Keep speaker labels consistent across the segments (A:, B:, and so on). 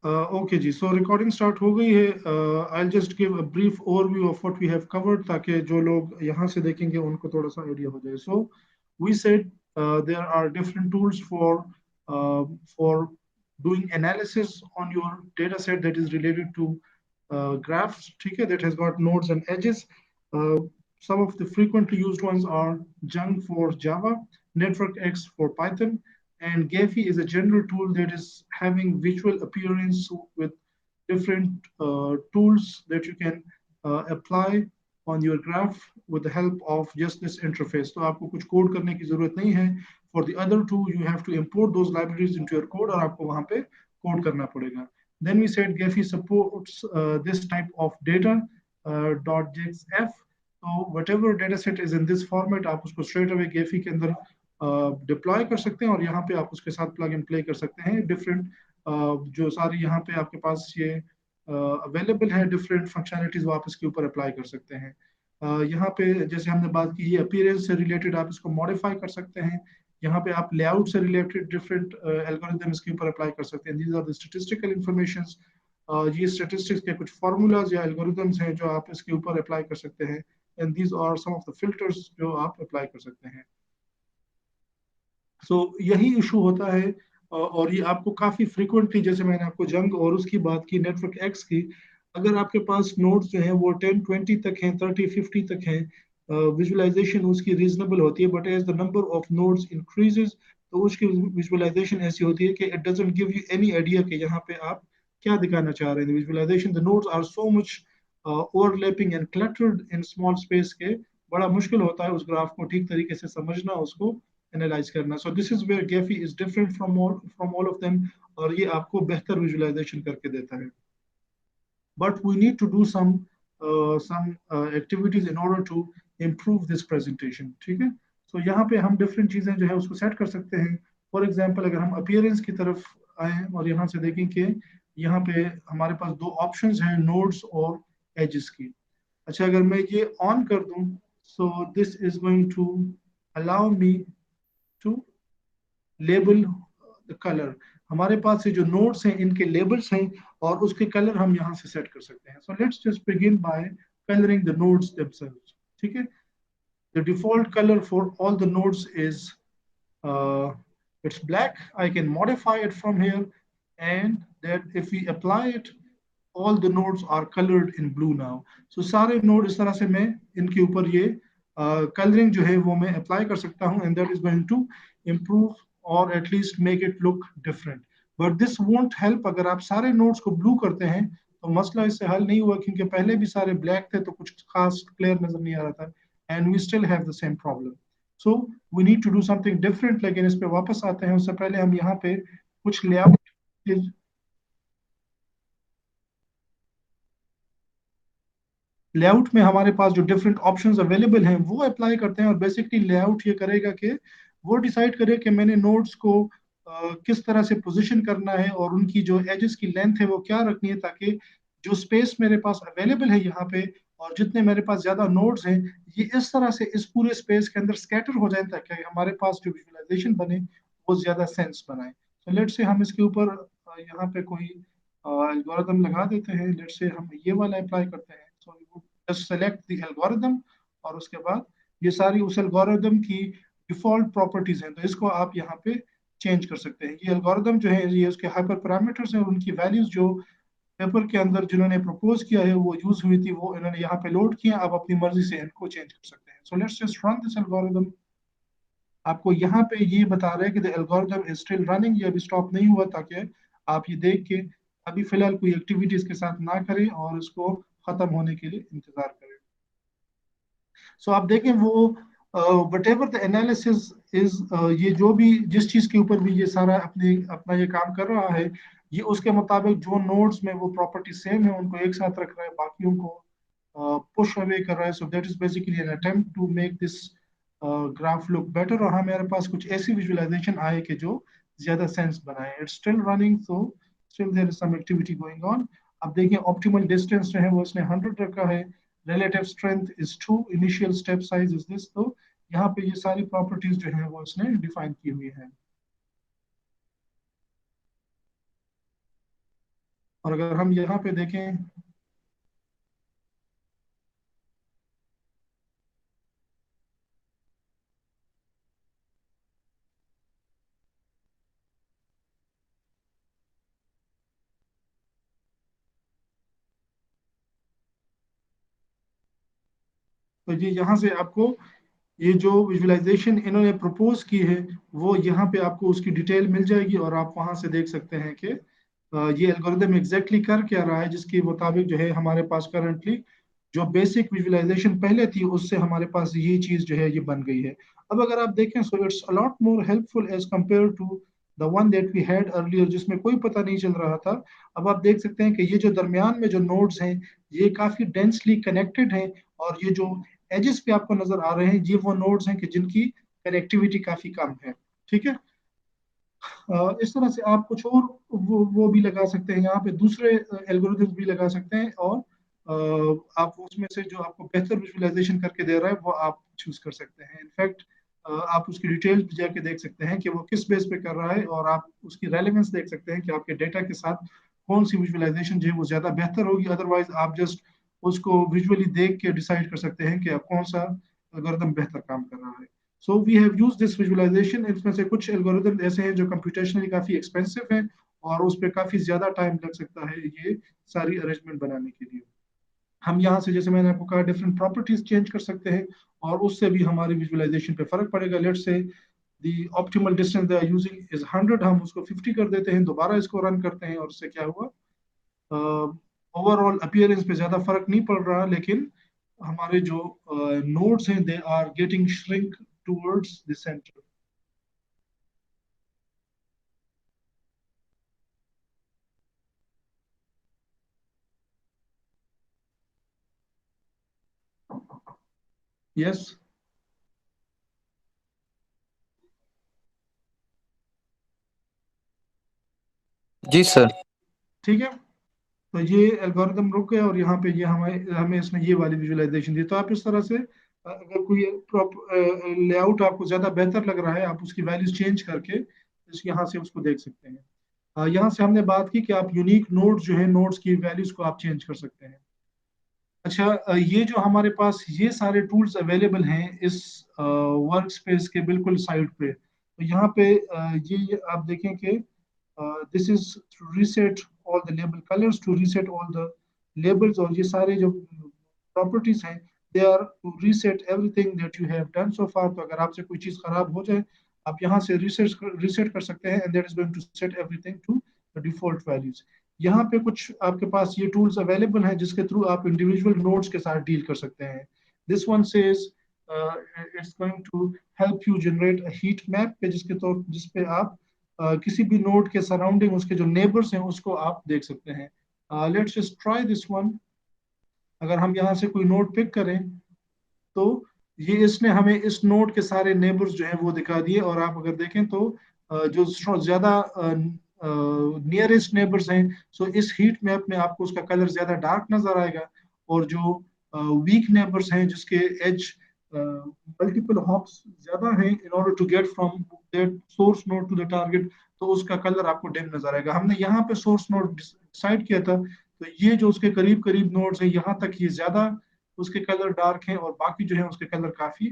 A: Okay जी, so recording start हो गई है। I just give a brief overview of what we have covered, ताकि जो लोग यहाँ से देखेंगे उनको थोड़ा सा आइडिया हो जाए। So we said there are different tools for doing analysis on your data set that is related to graphs, ठीक है, that has got nodes and edges. Uh, some of the frequently used ones are Jung for Java, NetworkX for Python, and Gephi is a general tool that is having visual appearance with different tools that you can apply on your graph with the help of just this interface. तो आपको कुछ code करने की जरूरत नहीं है. For the other two, you have to import those libraries into your code और आपको वहाँ पे कोड करना पड़ेगा. Then we said Gephi supports this type of data .jxf. So whatever data set is in this format, आप उसको straight away Gephi के अंदर डिप्लॉय कर सकते हैं और यहाँ पे आप उसके साथ प्लग एंड प्ले कर सकते हैं. डिफरेंट जो सारी यहाँ पे आपके पास ये अवेलेबल है डिफरेंट फंक्शनलिटीज, वो आप इसके ऊपर अप्लाई कर सकते हैं. यहाँ पे जैसे हमने बात की, ये अपीयरेंस से रिलेटेड आप इसको मॉडिफाई कर सकते हैं. यहाँ पे आप लेआउट से रिलेटेड डिफरेंट एल्गोरिदम इसके ऊपर अप्लाई कर सकते हैं. These are the statistical informations. ये स्टैटिस्टिक्स के कुछ फार्मूलाज या एल्गोरिदम्स हैं जो आप इसके ऊपर अप्लाई कर सकते हैं. And these are some of the filters जो आप अप्लाई कर सकते हैं. सो यही इशू होता है. और ये आपको काफी फ्रिक्वेंटली, जैसे मैंने आपको जंग और उसकी बात की, नेटवर्क एक्स की, अगर आपके पास नोड्स जो हैं वो 10-20 तक हैं, 30-50 तक हैं, विजुअलाइजेशन उसकी रीजनेबल होती है. But as the number of nodes increases, तो उसकी विजुअलाइजेशन ऐसी होती है कि it doesn't give you any idea कि यहाँ पे आप क्या दिखाना चाह रहे हैं. Visualisation, the nodes are so much overlapping and cluttered in small space के, बड़ा मुश्किल होता है उस ग्राफ को ठीक तरीके से समझना, उसको एनालाइज करना. So this is where Gephi is different from all of them, और ये आपको बेहतर विजुअलाइजेशन करके देता है. But we need to do some activities in order to improve this presentation. ठीक है. सो यहाँ पे हम डिफरेंट चीजें जो है उसको सेट कर सकते हैं. फॉर एग्जाम्पल, अगर हम अपीयरेंस की तरफ आए और यहाँ से देखें कि यहाँ पे हमारे पास दो ऑप्शंस हैं, नोड्स और एजेस की. अच्छा, अगर मैं ये ऑन कर दूं, so this is going to allow me to label the colour. हमारे पास ये जो नोड्स हैं इनके लेबल्स हैं और उसके कलर हम यहाँ से सेट कर सकते हैं. So let's just begin by colouring the nodes themselves. ठीक है. The default colour for all the nodes is it's black. I can modify it from here, and that if we apply it, all the nodes are colored in blue now. So सारे node इस तरह से मैं इनके ऊपर ये colouring जो है वो मैं अप्लाई कर सकता हूँ, and that is going to improve or at least make it look different. But this won't help. अगर आप सारे नोड्स को ब्लू करते हैं तो मसला इससे हल नहीं हुआ, क्योंकि पहले भी सारे ब्लैक थे तो कुछ खास क्लियर नजर नहीं आ रहा था, and we still have the same problem. So we need to do something different. लेकिन इस पे वापस आते हैं, उससे पहले हम यहाँ पे कुछ लेआउट लेआउट में हमारे पास जो डिफरेंट ऑप्शंस अवेलेबल हैं वो अप्लाई करते हैं. और बेसिकली लेआउट ये करेगा कि वो डिसाइड करे कि मैंने नोड्स को किस तरह से पोजीशन करना है और उनकी जो एजेस की लेंथ है वो क्या रखनी है, ताकि जो स्पेस मेरे पास अवेलेबल है यहाँ पे और जितने मेरे पास ज्यादा नोड्स हैं, ये इस तरह से इस पूरे स्पेस के अंदर स्कैटर हो जाए, ताकि हमारे पास जो विजुअलाइजेशन बने वो ज्यादा सेंस बनाए. तो लेट्स से हम इसके ऊपर यहाँ पे कोई एल्गोरिथम लगा देते हैं. लेट्स से हम ये वाला अप्लाई करते हैं. So just select the algorithm, और उसके बाद ये सारी उस एल्गोरिथम की डिफॉल्ट प्रॉपर्टीज हैं, तो इसको आप यहाँ पे चेंज कर सकते हैं. ये एल्गोरिथम जो है ये उसके हाइपर पैरामीटर्स हैं और उनकी वैल्यूज जो पेपर के अंदर जिन्होंने प्रपोज किया है वो यूज हुई थी, वो इन्होंने यहाँ पे लोड किया. आप अपनी मर्जी से इनको चेंज कर सकते हैं. So let's just run this algorithm. आपको यहाँ पे ये बता रहे हैं कि the algorithm is still running, ये अभी स्टॉप नहीं हुआ, ताकि आप ये देख के अभी फिलहाल कोई एक्टिविटीज के साथ ना करें और इसको खत्म होने के लिए इंतजार करें. सो आप देखें वो what ever the analysis is, ये जो भी जिस चीज के ऊपर भी ये सारा अपने अपना ये काम कर रहा है, ये उसके मुताबिक जो नोड्स में वो प्रॉपर्टी सेम है उनको एक साथ रख रहा है, बाकियों को पुश अवे कर रहा है. So that is basically an attempt to make this graph look better, और हमारे पास कुछ ऐसी विजुअलाइजेशन आए कि जो ज्यादा सेंस बनाए. It's still running, so still there is some activity going on. अब देखिए ऑप्टिमल डिस्टेंस जो है वो इसने 100 रखा है. relative strength is 2, initial step size is this. तो यहाँ पे ये सारी प्रॉपर्टीज जो है वो इसने डिफाइन की हुई है. और अगर हम यहाँ पे देखें, तो ये यहाँ से आपको ये जो विजुअलाइजेशन इन्होंने प्रपोज की है वो यहाँ पे आपको उसकी डिटेल मिल जाएगी, और आप वहां से देख सकते हैं कि ये एल्गोरिदम एग्जैक्टली कर क्या रहा है, जिसके मुताबिक जो है हमारे पास करंटली जो बेसिक विजुअलाइजेशन पहले थी उससे हमारे पास ये चीज जो है ये बन गई है। अब अगर आप देखें, so it's a lot more helpful as compare to the one that we had earlier, जिसमें कोई पता नहीं चल रहा था। अब आप देख सकते हैं कि ये जो दरमियान में जो नोड्स हैं ये काफी डेंसली कनेक्टेड हैं, और ये जो एजेस पे आपको नजर आ रहे हैं ये वो नोड्स हैं कि जिनकी कनेक्टिविटी काफी कम है। ठीक है। इस तरह से आप कुछ और वो भी लगा सकते हैं, यहाँ पे दूसरे एल्गोरिथम्स भी लगा सकते हैं, और आप उसमें से जो आपको बेहतर विजुअलाइजेशन करके दे रहा है वो आप चूज कर सकते हैं। इनफैक्ट आप उसकी डिटेल भी जाके देख सकते हैं कि वो किस बेस पे कर रहा है, और आप उसकी रेलेवेंस देख सकते हैं कि आपके डेटा के साथ कौन सी विजुअलाइजेशन जो है वो ज्यादा बेहतर होगी। अदरवाइज आप जस्ट उसको विजुअली देख के डिसाइड कर सकते हैं कि आप कौन सा एल्गोरिथम बेहतर काम कर रहा है। So we have use this visualisation. इसमें से कुछ एल्गोरिदम ऐसे हैं जो कंप्यूटेशनली काफी एक्सपेंसिव हैं, और उस पर काफी ज्यादा टाइम लग सकता है ये सारी अरेंजमेंट बनाने के लिए। हम यहाँ से, जैसे मैंने आपको कहा, डिफरेंट प्रॉपर्टीज चेंज कर सकते हैं, और उससे भी हमारी विजुअलाइजेशन पे फर्क पड़ेगा। Let's say the optimal distance they are using is 100, हम उसको 50 कर देते हैं, दोबारा इसको रन करते हैं, और उससे क्या हुआ, ओवरऑल अपीयरेंस पे ज्यादा फर्क नहीं पड़ रहा, लेकिन हमारे जो नोड्स हैं they are getting shrink towards the centre. Yes.
B: जी सर।
A: ठीक है। तो ये एल्गोरिदम रुक गया, और यहाँ पे ये हमें हमें इसने ये वाली विजुअलाइजेशन दी। तो आप इस तरह से अगर कोई लेआउट आपको ज्यादा बेहतर लग रहा है, आप उसकी वैल्यूज चेंज करके इस यहाँ से उसको देख सकते हैं। यहाँ से हमने बात की कि आप यूनिक नोड्स जो है नोड्स की वैल्यूज को आप चेंज कर सकते हैं। अच्छा, ये जो हमारे पास ये सारे टूल्स अवेलेबल हैं इस वर्क स्पेस के बिल्कुल साइड पे, तो यहाँ पे ये आप देखें कि this is to reset all the label colours, to reset all the labels, और ये सारे जो प्रॉपर्टीज हैं they are to reset everything that you have done so far. तो अगर आपसे कोई चीज खराब हो जाए, आप यहाँ से रीसेट कर सकते हैं, and that is going to set everything to the default values. यहाँ पे कुछ आपके पास ये टूल्स अवेलेबल हैं जिसके थ्रू आप इंडिविजुअल नोड्स के साथ डील कर सकते हैं। This one says it's going to help you generate a heat map पे, जिसपे आप किसी भी नोड के सराउंडिंग उसके जो नेबर्स हैं उसको आप देख सकते हैं। Let's just try this one. अगर हम यहाँ से कोई नोड पिक करें, तो ये इसने हमें इस नोड के सारे नेबर्स जो हैं वो दिखा दिए, और आप अगर देखें तो जो ज्यादा नियरेस्ट नेबर्स हैं, सो इस हीट मैप में आपको उसका कलर ज्यादा डार्क नजर आएगा, और जो वीक नेबर्स हैं जिसके एज मल्टीपल हॉप्स ज्यादा हैं in order to get from that source node to the target, तो उसका कलर आपको डिम नजर आएगा। हमने यहाँ पे सोर्स नोड डिसाइड किया था, तो ये जो उसके करीब करीब नोड्स हैं यहाँ तक ये ज्यादा उसके कलर डार्क हैं, और बाकी जो है उसके कलर काफी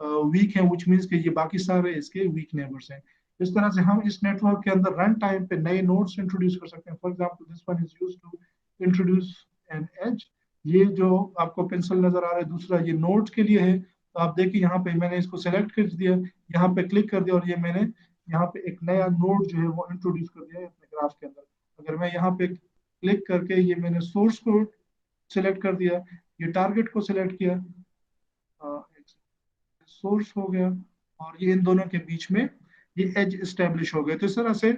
A: वीक हैं, विच मीन्स कि ये बाकी सारे इसके वीक नेबर्स हैं। इस तरह से हम इस नेटवर्क के अंदर रन टाइम पे नए नोड्स इंट्रोड्यूस कर सकते हैं। For example this one is used to introduce an edge. ये जो आपको पेंसिल नजर आ रहा है दूसरा, ये नोड्स के लिए है। तो आप देखिए यहाँ पे मैंने इसको सेलेक्ट कर दिया, यहाँ पे क्लिक कर दिया, और ये मैंने यहाँ पे एक नया नोड जो है वो इंट्रोड्यूस कर दिया है अपने ग्राफ के अंदर। अगर मैं यहाँ पे क्लिक करके ये मैंने सोर्स को सिलेक्ट कर दिया, ये टारगेट को सिलेक्ट किया, सोर्स हो गया, और ये इन दोनों के बीच में ये एज स्टेब्लिश हो गए। तो इस तरह से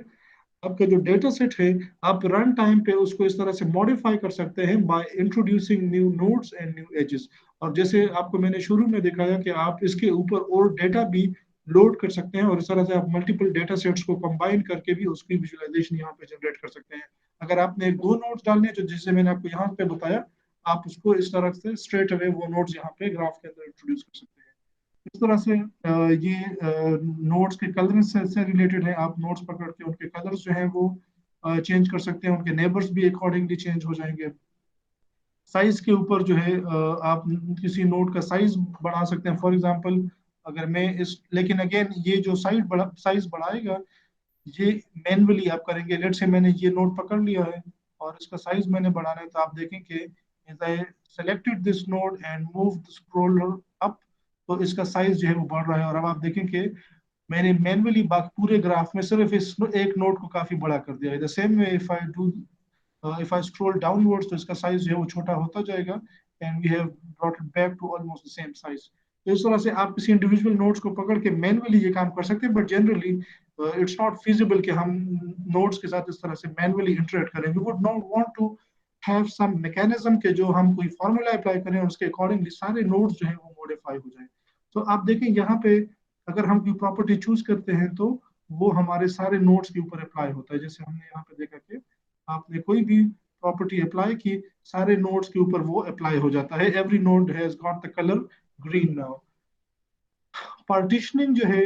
A: आपका जो डेटा सेट है आप रन टाइम पे उसको इस तरह से मॉडिफाई कर सकते हैं by introducing new nodes and new edges. और जैसे आपको मैंने शुरू में दिखाया कि आप इसके ऊपर और डेटा भी लोड कर सकते हैं, और इस तरह से आप मल्टीपल डेटा सेट्स को कंबाइन करके भी उसकी विजुअलाइजेशन यहाँ पे जनरेट कर सकते हैं। अगर आपने दो नोड्स डालने हैं, जो जैसे मैंने आपको यहाँ पे बताया, आप उसको इस तरह से स्ट्रेट अवे वो नोड्स यहाँ पे ग्राफ के अंदर इंट्रोड्यूस कर सकते हैं। इस तरह से ये नोट्स के कलर से रिलेटेड है। आप नोट्स पकड़ के उनके कलर्स जो हैं वो चेंज कर सकते हैं, उनके नेबर्स भी अकॉर्डिंगली चेंज हो जाएंगे। साइज के ऊपर जो है आप किसी नोड का साइज बढ़ा सकते हैं। फॉर एग्जांपल, अगर मैं इस, लेकिन अगेन ये जो साइज बढ़ाएगा, ये मैनुअली आप करेंगे। लेट से मैंने ये नोड पकड़ लिया है और इसका साइज मैंने बढ़ाना है, तो आप देखें कि is I selected this node and move the scroller up, तो इसका साइज जो है वो बढ़ रहा है। और अब आप देखें कि मैंने मैनुअली पूरे ग्राफ में सिर्फ इस एक नोड को काफी बड़ा कर दिया है। The same way if I do, if I scroll downwards, तो इसका साइज जो है वो छोटा होता जाएगा, and we have brought it back to almost the same size. तो इस तरह से आप किसी इंडिविजुअल नोट्स को पकड़ के मैनुअली ये काम कर सकते हैं, but generally it's not feasible कि हम नोट्स के साथ इस तरह से मैनुअली इंटरेक्ट करें। We would not want to have some mechanism के जो हम कोई फार्मूला अप्लाई करें और उसके अकॉर्डिंगली सारे नोट्स जो है वो मॉडिफाई हो जाए। तो आप देखें यहाँ पे, अगर हम कोई प्रॉपर्टी चूज करते हैं तो वो हमारे सारे नोट्स के ऊपर अप्लाई होता है। जैसे हमने यहाँ पे देखा कि आपने कोई भी प्रॉपर्टी अप्लाई की, सारे नोड्स के ऊपर वो अप्लाई हो जाता है। Every node has got the colour green now. Partitioning जो है,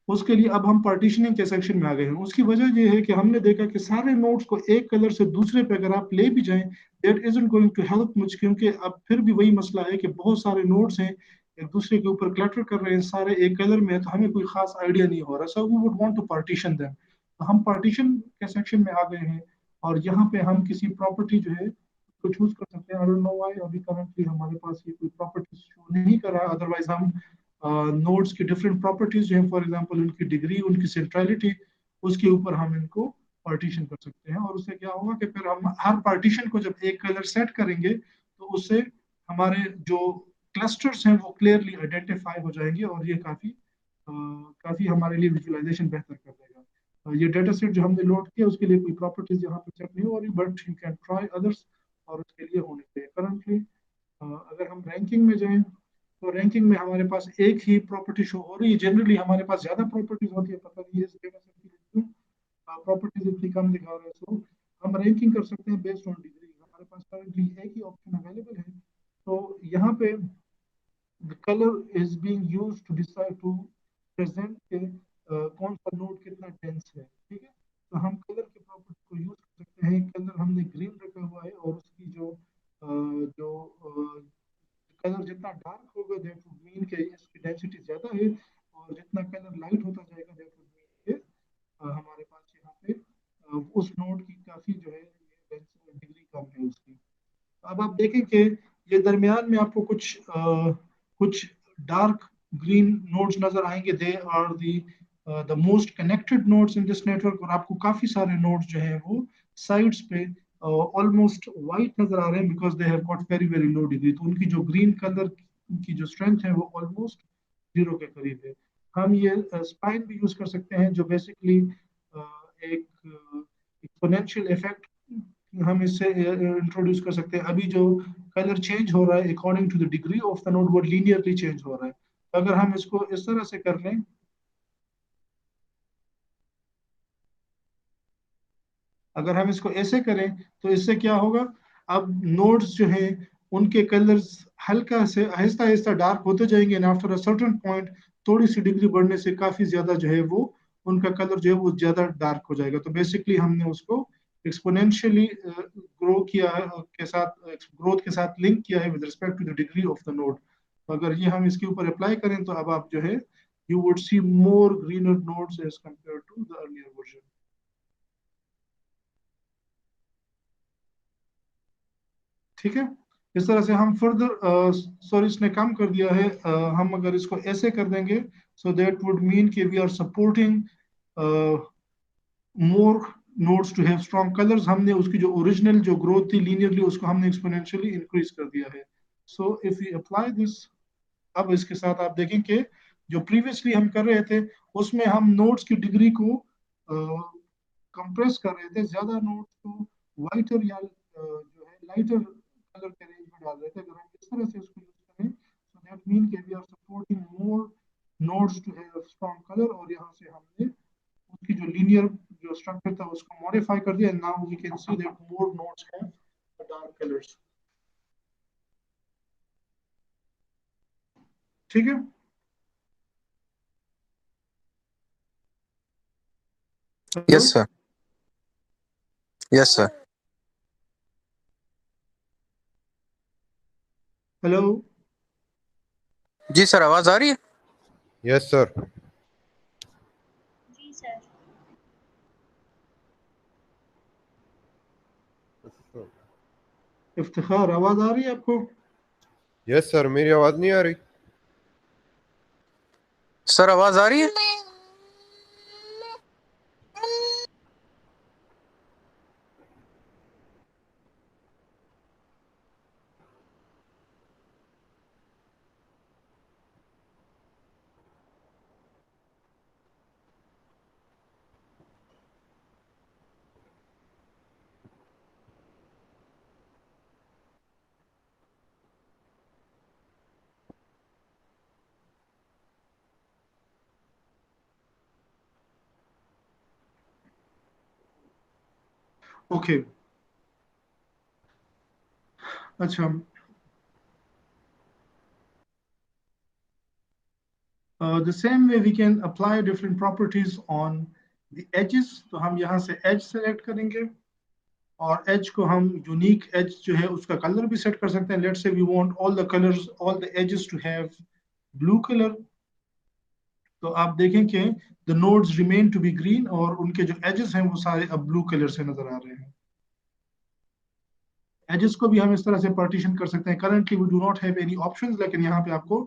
A: उसके लिए अब हम पार्टीशनिंग के सेक्शन में आ गए हैं। उसकी वजह ये है कि हमने देखा कि सारे नोड्स को एक कलर से दूसरे पे अगर आप ले भी जाएं, that isn't going to help much, क्योंकि अब फिर भी वही मसला है कि बहुत सारे नोड्स हैं, एक दूसरे के ऊपर क्लटर कर रहे हैं, सारे एक कलर में है, तो हमें कोई खास आइडिया नहीं हो रहा। So we would want to partition them. तो हम पार्टीशन के सेक्शन में आ गए हैं, और यहाँ पे हम किसी प्रॉपर्टी जो है तो चूज कर सकते हैं। आई डोंट नो व्हाई अभी करंटली हमारे पास ये कोई प्रॉपर्टी शो नहीं कर रहा, अदरवाइज हम नोड्स की डिफरेंट प्रॉपर्टीज जो है, फॉर एग्जांपल उनकी डिग्री, उनकी सेंट्रलिटी, उसके ऊपर हम इनको पार्टीशन कर सकते हैं। और उससे क्या होगा कि फिर हम हर पार्टीशन को जब एक कलर सेट करेंगे, तो उससे हमारे जो क्लस्टर्स हैं वो क्लियरली आइडेंटिफाई हो जाएंगे, और ये काफी हमारे लिए विजुअलाइजेशन बेहतर कर देगा। ये डेटा सेट जो हमने लोड किया, उसके लिए कोई प्रॉपर्टीज यहाँ पे चेक नहीं हो रही, but you can try others, और उसके लिए होने चाहिए करंटली। अगर हम रैंकिंग में जाएं, तो रैंकिंग में हमारे पास एक ही प्रॉपर्टी शो हो रही है। जनरली हमारे पास ज्यादा प्रॉपर्टीज होती है, पता नहीं है इस डेटा सेट के लिए क्यों प्रॉपर्टीज इतनी कम दिखा रहे हैं। सो हम रैंकिंग कर सकते हैं बेस्ड ऑन डिग्री। हमारे पास करंटली एक ही ऑप्शन अवेलेबल है। तो यहाँ पे the color is being used to decide to present के कौन सा नोड कितना डेंस है। ठीक है, तो हम कलर के प्रॉपर्टी को यूज कर सकते हैं। कलर हमने ग्रीन रखा हुआ है, और उसकी जो कलर जितना डार्क होगा, दैट वुड मीन कि इसकी डेंसिटी ज्यादा है, और जितना कलर लाइट होता जाएगा, दैट वुड मीन कि हमारे पास यहाँ पे उस नोड की काफी जो है डिग्री कम है उसकी। अब आप देखें कि ये दरमियान में आपको कुछ डार्क ग्रीन नोड्स नजर आएंगे। They are the most connected nodes in this network. और आपको काफी सारे नोड्स जो हैं वो साइड्स पे ऑलमोस्ट वाइट नजर आ रहे हैं, because they have got very very low degree. तो उनकी जो ग्रीन कलर की जो स्ट्रेंथ है वो ऑलमोस्ट जीरो के करीब है। हम ये स्पाइन भी यूज कर सकते हैं, जो बेसिकली एक एक्सपोनेंशियल इफेक्ट हम इससे इंट्रोड्यूस कर सकते हैं। अभी जो कलर चेंज हो रहा है according to the degree of the node, वो लीनियरली चेंज हो रहा है। तो अगर हम इसको इस तरह से कर लें, अगर हम इसको ऐसे करें, तो इससे क्या होगा, अब नोड्स जो हैं उनके कलर्स हल्का से आहिस्ता आहिस्ता डार्क होते जाएंगे, and after a certain point थोड़ी सी डिग्री बढ़ने से काफी ज्यादा जो है वो उनका कलर जो है वो ज्यादा डार्क हो जाएगा। तो बेसिकली हमने उसको एक्सपोनेंशियली के साथ ग्रोथ के साथ लिंक किया है with respect to the degree of the node. तो अगर ये हम इसके ऊपर अप्लाई करें, तो अब आप जो है you would see more greener nodes as compare to the earlier version. ठीक है, इस तरह से हम फर्दर, सॉरी इसने कम कर दिया है, हम अगर इसको ऐसे कर देंगे, सो दैट वुड मीन कि we are supporting more nodes to have strong colours. हमने उसकी जो ओरिजिनल जो ग्रोथ थी लीनियरली, उसको हमने एक्सपोनेंशियली इंक्रीज कर दिया है। सो इफ यू अप्लाई दिस, अब इसके साथ आप देखें कि जो प्रीवियसली हम कर रहे थे, उसमें हम नोड्स की डिग्री को कंप्रेस कर रहे थे, ज्यादा नोड्स को वाइटर या जो है लाइटर कलर के रेंज में डाल रहे थे। अगर हम इस तरह से इसको यूज करें, सो दैट मीन कि we are supporting more nodes to have strong colour, और यहाँ से हमने उसकी जो लीनियर जो स्ट्रक्चर था उसको मॉडिफाई कर दिया। Now we can see that more nodes have dark colours. ठीक है, hello.
B: Yes sir. Yes sir.
A: Hello.
B: जी सर, आवाज आ रही है?
C: Yes sir.
D: जी सर।
A: इफ्तिखार, आवाज आ रही है आपको?
C: यस सर, मेरी आवाज नहीं आ रही?
B: सर आवाज आ रही है?
A: ओके। अच्छा, the same way we can apply different properties on the edges. तो हम यहाँ से edge select करेंगे और edge को हम unique edge जो है उसका कलर भी सेट कर सकते हैं. Let's say we want all the colors, all the edges to have blue color. तो आप देखें कि the nodes remain to be green और उनके जो edges हैं वो सारे अब blue कलर से नजर आ रहे हैं. एजेस को भी हम इस तरह से पार्टीशन कर सकते हैं. Currently we do not have any options, लेकिन यहाँ पे आपको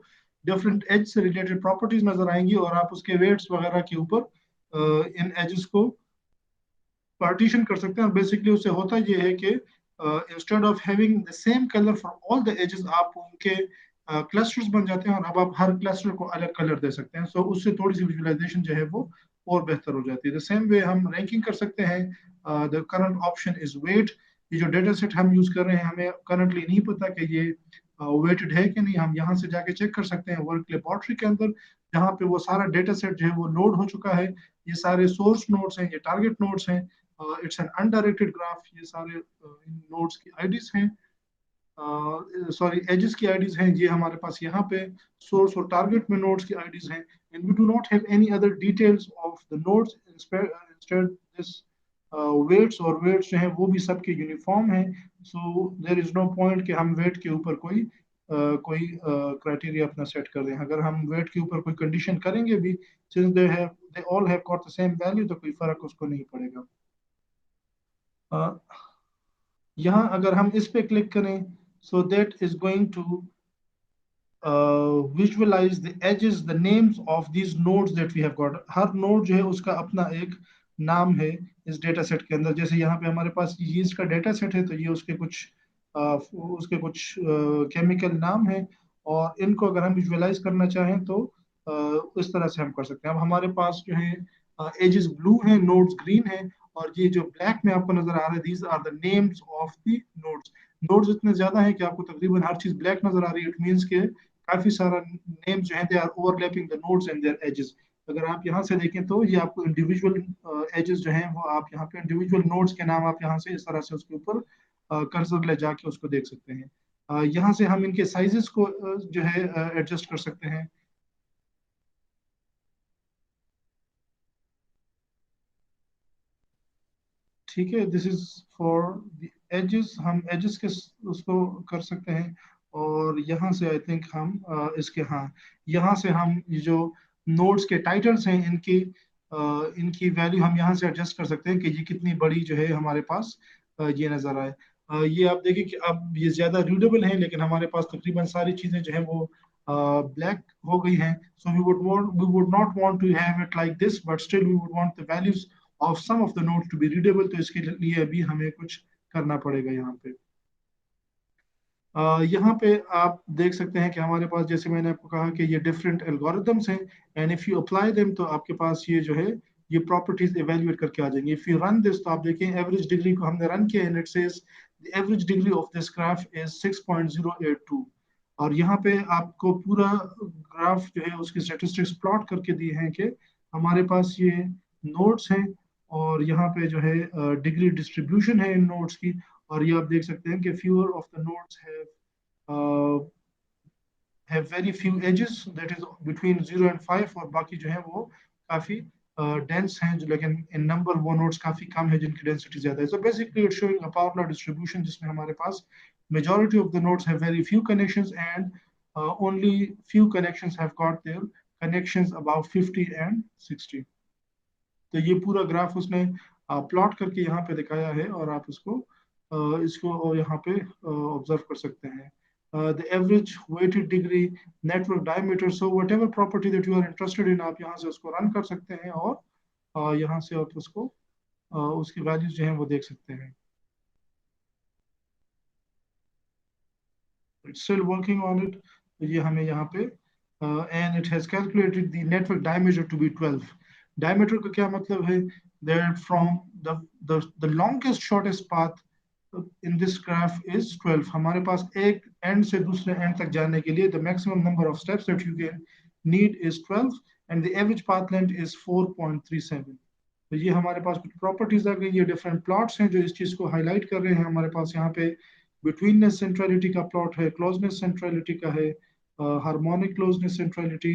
A: डिफरेंट एज से रिलेटेड प्रॉपर्टीज नजर आएंगी और आप उसके वेट्स वगैरह के ऊपर इन एजेस को पार्टीशन कर सकते हैं. और बेसिकली उससे होता ये है कि instead of having the same colour for all the edges, आप उनके क्लस्टर्स बन जाते हैं और अब आप हर क्लस्टर को अलग कलर दे सकते हैं. सो उससे थोड़ी सी विजुअलाइजेशन जो है वो और बेहतर हो जाती है. द सेम वे हम रैंकिंग कर सकते हैं. The current option is weight. ये जो डेटा सेट हम यूज कर रहे हैं, हमें करंटली नहीं पता कि ये वेटेड है कि नहीं. हम यहाँ से जाके चेक कर सकते हैं वर्क लेबोरेटरी के अंदर, जहाँ पे वो सारा डेटा सेट जो है वो लोड हो चुका है. ये सारे सोर्स नोड्स हैं, ये टारगेट नोड्स हैं. It's an undirected graph. ये सारे इन नोड्स की आईडीज हैं, सॉरी एजेस की आईडीज हैं. ये हमारे पास यहाँ पे सोर्स और टारगेट में नोड्स की आईडीज हैं. And we do not have any other details of the nodes. Instead this weights और वेट्स जो हैं वो भी सबके यूनिफॉर्म हैं. So there is no point कि हम वेट के ऊपर कोई क्राइटेरिया अपना सेट कर दें. अगर हम वेट के ऊपर कोई कंडीशन करेंगे भी, since they all have got the same value, तो कोई फर्क उसको नहीं पड़ेगा. यहाँ अगर हम इस पे क्लिक करें, so that is going to visualize the edges, the names of these nodes that we have got. Her node जो है उसका अपना एक नाम है इस डेटा सेट के अंदर. जैसे यहाँ पे हमारे पास यीस्ट का डेटा सेट है, तो ये उसके कुछ केमिकल नाम है. और इनको अगर हम विजुअलाइज करना चाहें तो इस तरह से हम कर सकते हैं. अब हमारे पास जो है एजेस ब्लू हैं, नोड्स ग्रीन हैं, और ये जो ब्लैक में आपको नजर आ रहा है, these are the names of the nodes. Nodes इतने ज्यादा हैं कि आपको तकरीबन हर चीज ब्लैक नजर आ रही है. इट मींस के काफी सारा नेम जो है they are overlapping the nodes and their edges. अगर आप यहाँ से देखें तो ये आपको इंडिविजुअल एजेस जो हैं वो आप यहाँ पे इंडिविजुअल नोड्स के नाम आप यहाँ से इस तरह से उसके ऊपर कर्सर ले जाके उसको देख सकते हैं. यहाँ से हम इनके साइजेस को जो है एडजस्ट कर सकते हैं. ठीक है, this is for the edges. हम एजेस के उसको कर सकते हैं. और यहाँ से आई थिंक हम इसके, हाँ, यहाँ से हम ये जो नोड्स के टाइटल्स हैं इनकी वैल्यू हम यहाँ से एडजस्ट कर सकते हैं कि ये कितनी बड़ी जो है हमारे पास ये नजर आए. ये आप देखिए कि अब ये ज्यादा रीडेबल है, लेकिन हमारे पास तकरीबन सारी चीजें जो है वो ब्लैक हो गई हैं. So we would not want to have it like this, but still we would want the values of some of the nodes to be readable. तो इसके लिए अभी हमें कुछ करना पड़ेगा यहाँ पे. यहाँ पे आप देख सकते हैं कि हमारे पास, जैसे मैंने आपको कहा कि ये डिफरेंट एल्गोरिदम्स हैं, and if you apply them तो आपके पास ये जो है ये प्रॉपर्टीज इवेल्युएट करके आ जाएंगी. इफ यू रन दिस तो आप देखें एवरेज डिग्री को हमने रन किया and it says the average degree of this graph is 6.082. और यहाँ पे आपको पूरा ग्राफ जो है उसकी स्टेटिस्टिक्स प्लॉट करके दिए हैं कि हमारे पास ये नोड्स हैं और यहाँ पे जो है डिग्री डिस्ट्रीब्यूशन है इन नोड्स की. और ये आप देख सकते हैं कि fewer of the nodes have very few edges, that is between 0 and 5, और बाकी जो है वो काफी डेंस हैं, जो लेकिन इन नंबर वो नोड्स काफी कम है जिनकी डेंसिटी ज्यादा है. So basically it's showing a power law distribution जिसमें हमारे पास majority of the nodes have very few connections and only few connections have got their connections above 50 and 60. तो ये पूरा ग्राफ उसने प्लॉट करके यहाँ पे दिखाया है और आप इसको यहाँ पे ऑब्जर्व कर सकते हैं. The average weighted degree network diameter, so whatever property that you are interested in आप यहाँ से उसको रन कर सकते हैं और यहाँ से आप उसकी वैल्यूज जो हैं वो देख सकते हैं. It's still working on it. तो ये हमें यहाँ पे and it has calculated the network diameter to be 12. Diameter का क्या मतलब है? That from the longest shortest path in this graph is 12. हमारे पास एक end से दूसरे end तक जाने के लिए the maximum number of steps that you can need is 12 and the average path length is 4.37. तो ये हमारे पास कुछ प्रॉपर्टीज आ गई. ये डिफरेंट प्लॉट्स हैं जो इस चीज को हाईलाइट कर रहे हैं. हमारे पास यहाँ पे बिटवीननेस सेंट्रलिटी का प्लॉट है, क्लोजनेस सेंट्रलिटी का है, harmonic closeness centrality,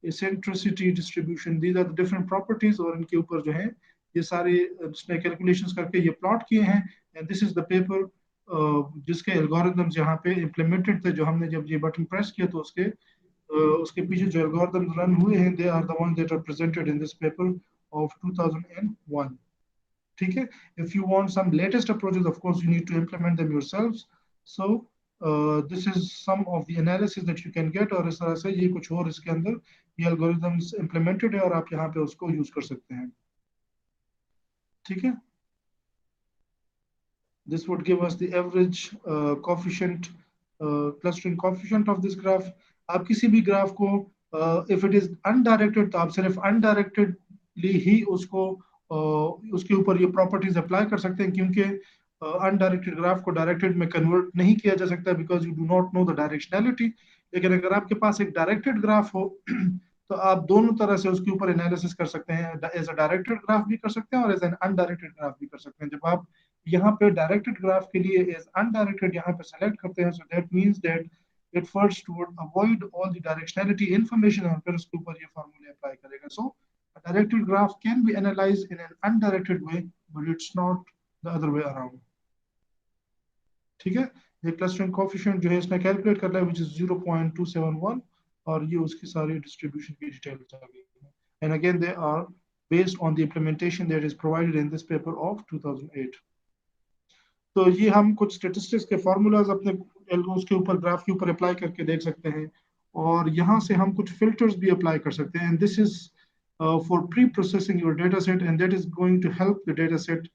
A: eccentricity distribution. These are the different properties और इनके ऊपर जो है ये सारे इसने कैलकुलेशंस करके ये प्लॉट किए हैं. And this is the paper जिसके एल्गोरिथम्स यहाँ पे इम्प्लीमेंटेड थे. जो हमने जब ये बटन प्रेस किया तो उसके पीछे जो एल्गोरिथम्स रन हुए हैं they are the one that are presented in this paper of 2001. ठीक है. If you want some latest approaches, of course you need to implement them yourselves. So this is some of the analysis that you can get. और इस तरह से ये कुछ और इसके अंदर ये algorithms implemented है और आप यहाँ पे उसको यूज कर सकते हैं. ठीक है. This would give us the average coefficient, clustering coefficient of this graph. आप किसी भी ग्राफ को if it is undirected तो आप सिर्फ undirected ही उसके ऊपर ये प्रॉपर्टीज अप्लाई कर सकते हैं क्योंकि अनडायरेक्टेड ग्राफ को डायरेक्टेड में कन्वर्ट नहीं किया जा सकता because you do not know the directionality. लेकिन अगर आपके पास एक डायरेक्टेड ग्राफ हो तो आप दोनों तरह से उसके ऊपर एनालिसिस कर सकते हैं. एज अ डायरेक्टेड ग्राफ भी कर सकते हैं और एज एन अनडायरेक्टेड ग्राफ भी कर सकते हैं. जब आप यहाँ पे डायरेक्टेड ग्राफ के लिए एज अनडायरेक्टेड यहाँ पे सेलेक्ट करते हैं, so that means that it first would avoid all the directionality information और फिर उसके ऊपर ये फॉर्मूले अप्लाई करेगा. So a directed graph can be analyzed in an undirected way, but it's not the other way around. ठीक है. ये clustering coefficient जो है इसने कैलकुलेट कर रहा है which is 0.271 और ये उसकी सारी डिस्ट्रीब्यूशन की डिटेल्स आ गई है. And again they are based on the implementation that is provided in this paper of 2008. तो ये हम कुछ स्टेटिस्टिक्स के फॉर्मूलाज अपने एल्गोस के ऊपर ग्राफ के ऊपर अप्लाई करके देख सकते हैं और यहाँ से हम कुछ फिल्टर्स भी अप्लाई कर सकते हैं. And this is for pre processing your data set and that is going to help the data set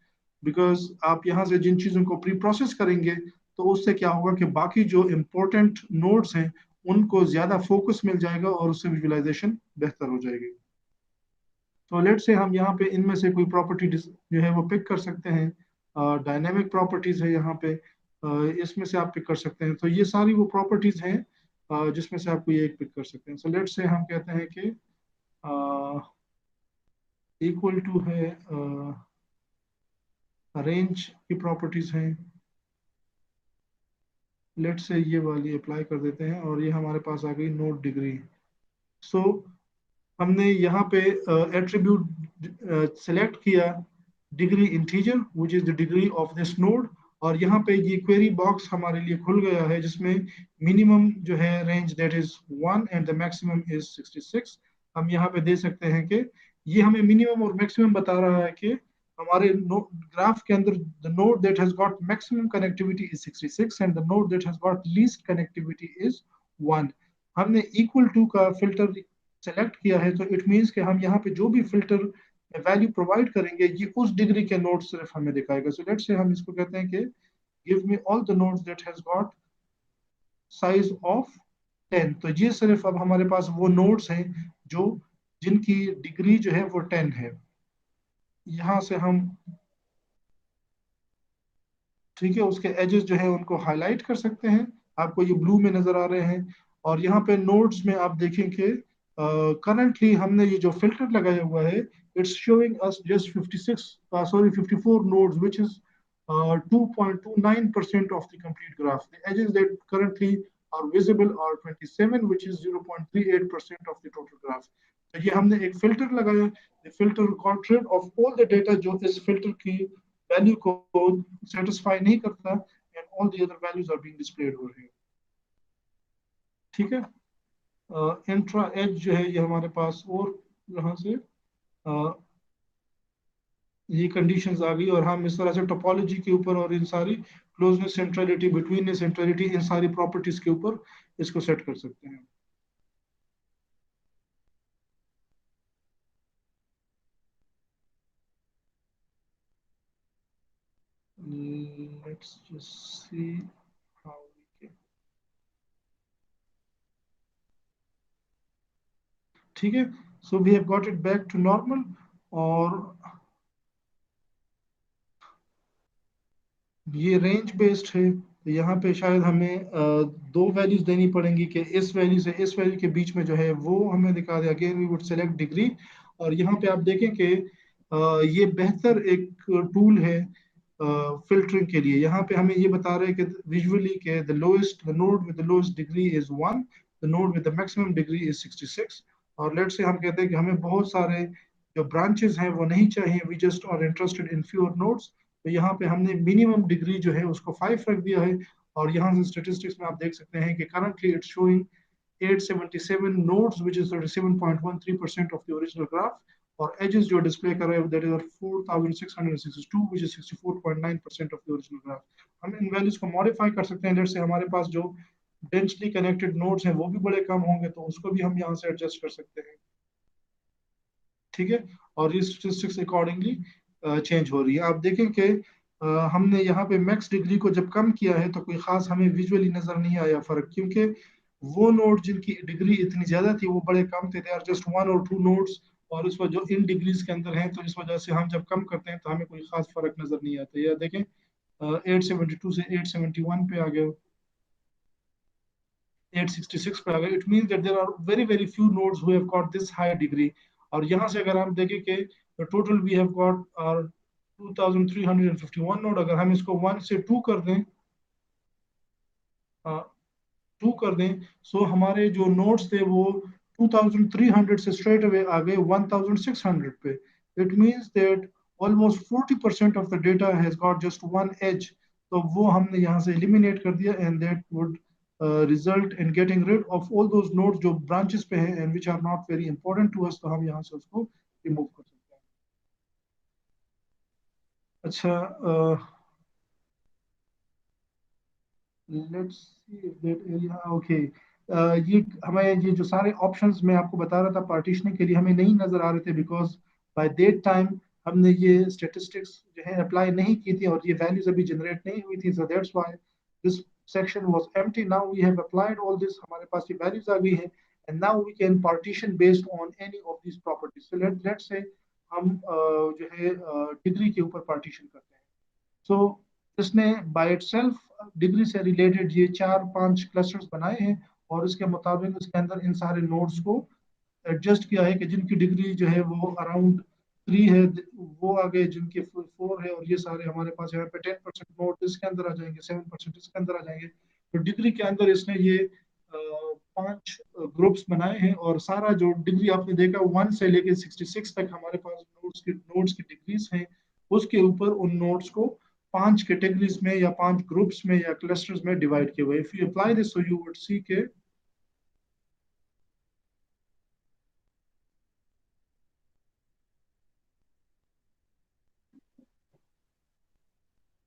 A: because आप यहाँ से जिन चीज़ों को प्री प्रोसेस करेंगे तो उससे क्या होगा कि बाकी जो इम्पोर्टेंट नोड्स हैं उनको ज़्यादा फोकस मिल जाएगा और उससे विजुअलाइजेशन बेहतर हो जाएगी. तो लेट से हम यहाँ पे इनमें से कोई प्रॉपर्टी जो है वो पिक कर सकते हैं. डायनेमिक प्रॉपर्टीज है यहाँ पे, इसमें से आप पिक कर सकते हैं. तो ये सारी वो प्रॉपर्टीज हैं जिसमें से आप कोई एक पिक कर सकते हैं. सो लेट से हम कहते हैं कि इक्वल टू है रेंज की प्रॉपर्टीज हैं. लेट से ये वाली अप्लाई कर देते हैं और ये हमारे पास आ गई नोड डिग्री. सो हमने यहाँ पे एट्रीब्यूट सेलेक्ट किया degree integer which is the degree of this node और यहाँ पे ये क्वेरी बॉक्स हमारे लिए खुल गया है जिसमें मिनिमम जो है range that is 1 and the maximum is 66. हम यहाँ पे दे सकते हैं कि ये हमें मिनिमम और मैक्सिमम बता रहा है कि हमारे ग्राफ के अंदर the node that has got maximum connectivity is 66 and the node that has got least connectivity is 1. हमने इक्वल टू का फिल्टर सेलेक्ट किया है तो इट मींस कि हम यहाँ पे जो भी फिल्टर वैल्यू प्रोवाइड करेंगे ये उस डिग्री के नोड सिर्फ हमें दिखाएगा. सो लेट्स से हम इसको कहते हैं कि give me all the nodes that has got size of 10. तो ये सिर्फ अब हमारे पास वो नोड्स हैं जो जिनकी डिग्री जो है वो 10 है. यहाँ से हम ठीक है उसके एजेस जो है उनको हाईलाइट कर सकते हैं. आपको ये ब्लू में नजर आ रहे हैं और यहाँ पे नोड्स में आप देखें कि करंटली हमने ये जो फिल्टर लगाया हुआ है it's showing us just 54 nodes which is 2.29% of the complete graph. The edges that currently are visible are 27 which is 0.38% of the total graph. तो ये हमने एक फिल्टर लगाया, filter got rid of all the data जो इस filter की value को satisfy नहीं करता, and all the other values are being displayed over here. ठीक है। इंट्रा एज जो है ये हमारे पास, और यहाँ से ये कंडीशंस आ गई, और हम इस तरह से टोपोलॉजी के ऊपर और इन सारी क्लोजनेस, सेंट्रलिटी, बिटवीननेस, सेंट्रलिटी, इन सारी प्रॉपर्टीज के ऊपर इसको सेट कर सकते हैं। Let's just see how we can. ठीक है, so we have got it back to normal. और ये रेंज बेस्ड है, तो यहाँ पे शायद हमें दो वैल्यूज देनी पड़ेंगी कि इस वैल्यू से इस वैल्यू के बीच में जो है वो हमें दिखा दे। Again we would select degree, और यहाँ पे आप देखें कि ये बेहतर एक टूल है फिल्टरिंग के लिए। यहाँ पे हमें ये बता रहे हैं कि विजुअली के the node with the lowest degree is 1, the node with the maximum degree is 66। और लेट्स से हम कहते हैं कि हमें बहुत सारे जो ब्रांचेस हैं वो नहीं चाहिए, we just are interested in fewer nodes. तो यहाँ पे हमने मिनिमम डिग्री जो है उसको 5 रख दिया है। और यहाँ से स्टेटिस्टिक्स में आप देख सकते हैं कि currently it's showing 877 nodes, which is 37.13% of the original graph. और edges जो डिस्प्ले कर रहे हैं that is 4662, which is 64.9% of the original graph. हम इन वैल्यूज को मॉडिफाई कर सकते हैं। जैसे हमारे पास जो डेंसली कनेक्टेड नोड्स हैं वो भी बड़े कम होंगे, तो उसको भी हम यहाँ से एडजस्ट कर सकते हैं। ठीक है, और ये स्टेटिस्टिक्स अकॉर्डिंगली चेंज हो रही है। आप देखें कि हमने यहाँ पे मैक्स डिग्री को जब कम किया है तो कोई खास हमें विजुअली नजर नहीं आया फर्क, क्योंकि वो नोड जिनकी डिग्री इतनी ज्यादा थी वो बड़े कम थे, दे आर जस्ट 1 और 2 नोड्स। और इस वजह जो इन डिग्रीज के अंदर हैं, तो इस वजह से हम जब कम करते हैं तो हमें कोई खास फर्क नजर नहीं आता। या देखें 872 से 871 पे आ गया, 866 पे आ गया। It means that there are very very few nodes who have got this high degree. और यहाँ से अगर हम देखें कि total we have got are 2351 node. अगर हम इसको 1 से 2 कर दें, 2 कर दें, सो हमारे जो नोड्स थे वो 2300 से स्ट्रेट अवे आ गए 1600 पे। It means that almost 40% of the data has got just one edge. तो वो हमने यहाँ से एलिमिनेट कर दिया, and that would result in getting rid of all those nodes जो branches पे हैं and which are not very important to us। तो हम यहाँ से उसको remove कर सकते हैं। अच्छा, let's see if that area okay. ये हमें ये जो सारे ऑप्शंस मैं आपको बता रहा था पार्टीशनिंग के लिए हमें नहीं नजर आ रहे थे, बिकॉज बाय दैट टाइम हमने ये स्टेटिस्टिक्स जो है अप्लाई नहीं की थी और ये वैल्यूज अभी जनरेट नहीं हुई थी। So that's why this section was empty. Now we have applied all this, हमारे पास ये values आ गई हैं, and now we can partition based on any of these properties. So let's say हम जो है डिग्री के ऊपर पार्टीशन करते हैं। सो इसने बाय इटसेल्फ डिग्री से रिलेटेड ये 4-5 क्लस्टर्स बनाए हैं, और इसके मुताबिक इसके अंदर इन सारे नोड्स को एडजस्ट किया है कि जिनकी डिग्री जो है वो अराउंड 3 है वो आ गए, जिनके 4 है, और ये सारे हमारे पास यहाँ पे 10% नोड इसके अंदर आ जाएंगे, 7% इसके अंदर आ जाएंगे। तो डिग्री के अंदर इसने ये 5 ग्रुप्स बनाए हैं, और सारा जो डिग्री आपने देखा 1 से लेके 66 तक हमारे पास नोड्स की डिग्रीज हैं। उसके ऊपर उन नोड्स को 5 कैटेगरीज में या 5 ग्रुप्स में या क्लस्टर्स में डिवाइड किए हुए। If you apply this, so you would सी के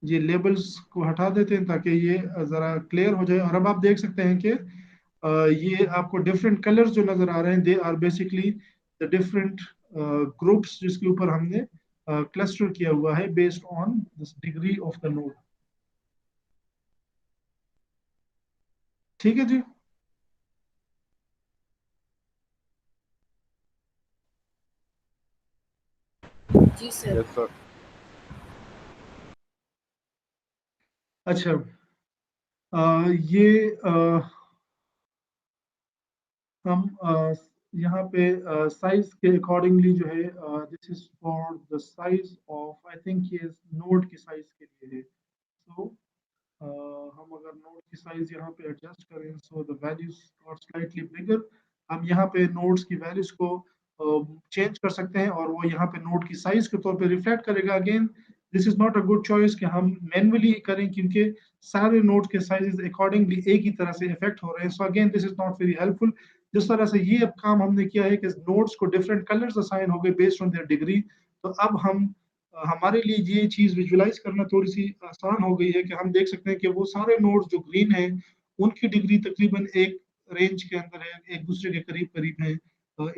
A: ये लेबल्स को हटा देते हैं ताकि ये जरा क्लियर हो जाए। और अब आप देख सकते हैं कि ये आपको डिफरेंट कलर्स जो नजर आ रहे हैं, they are basically the different groups जिसके ऊपर हमने क्लस्टर किया हुआ है based on this degree of the node. ठीक है जी।
D: जी सर।
C: Yes sir.
A: अच्छा, ये हम यहाँ पे साइज के अकॉर्डिंगली जो है, this is for the size of, I think ये नोड की साइज के लिए है। सो हम अगर नोड की साइज यहाँ पे एडजस्ट करें, so the values got slightly bigger. हम यहाँ पे नोड्स की वैल्यूज को चेंज कर सकते हैं और वो यहाँ पे नोड की साइज के तौर पे रिफ्लेक्ट करेगा। Again this is not a good choice कि हम मैनुअली करें, क्योंकि सारे नोड के साइजेस अकॉर्डिंगली एक ही तरह से इफेक्ट हो रहे हैं। So again this is not very helpful. जिस तरह से ये अब काम हमने किया है कि नोड्स को डिफरेंट कलर्स असाइन हो गए बेस्ड ऑन देयर डिग्री, तो अब हम हमारे लिए ये चीज विजुलाइज करना थोड़ी सी आसान हो गई है कि हम देख सकते हैं कि वो सारे नोड्स जो ग्रीन हैं उनकी डिग्री तकरीबन एक रेंज के अंदर है, एक दूसरे के करीब करीब है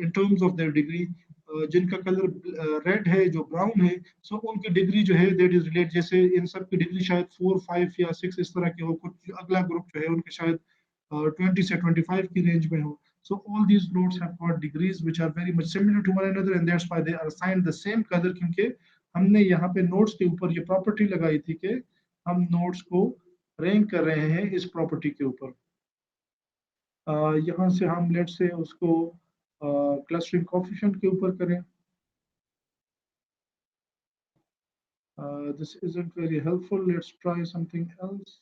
A: in terms of their degree. जिनका कलर रेड है, जो ब्राउन है, सो उनकी डिग्री जो है दैट इज रिलेट, जैसे इन सब की डिग्री शायद 4, 5 या 6 इस तरह की हो, कुछ अगला ग्रुप जो है उनके शायद 20 से 25 की रेंज में हो। So all these nodes have got degrees which are very much similar to one another, and that's why they are assigned the same color, क्योंकि हमने यहाँ पे नोड्स के ऊपर ये प्रॉपर्टी लगाई थी कि हम नोड्स को रैंक कर रहे हैं इस प्रॉपर्टी के ऊपर। यहाँ से हम लेट से उसको क्लस्टरिंग कोएफिशिएंट के ऊपर करें। This isn't very helpful. Let's try something else.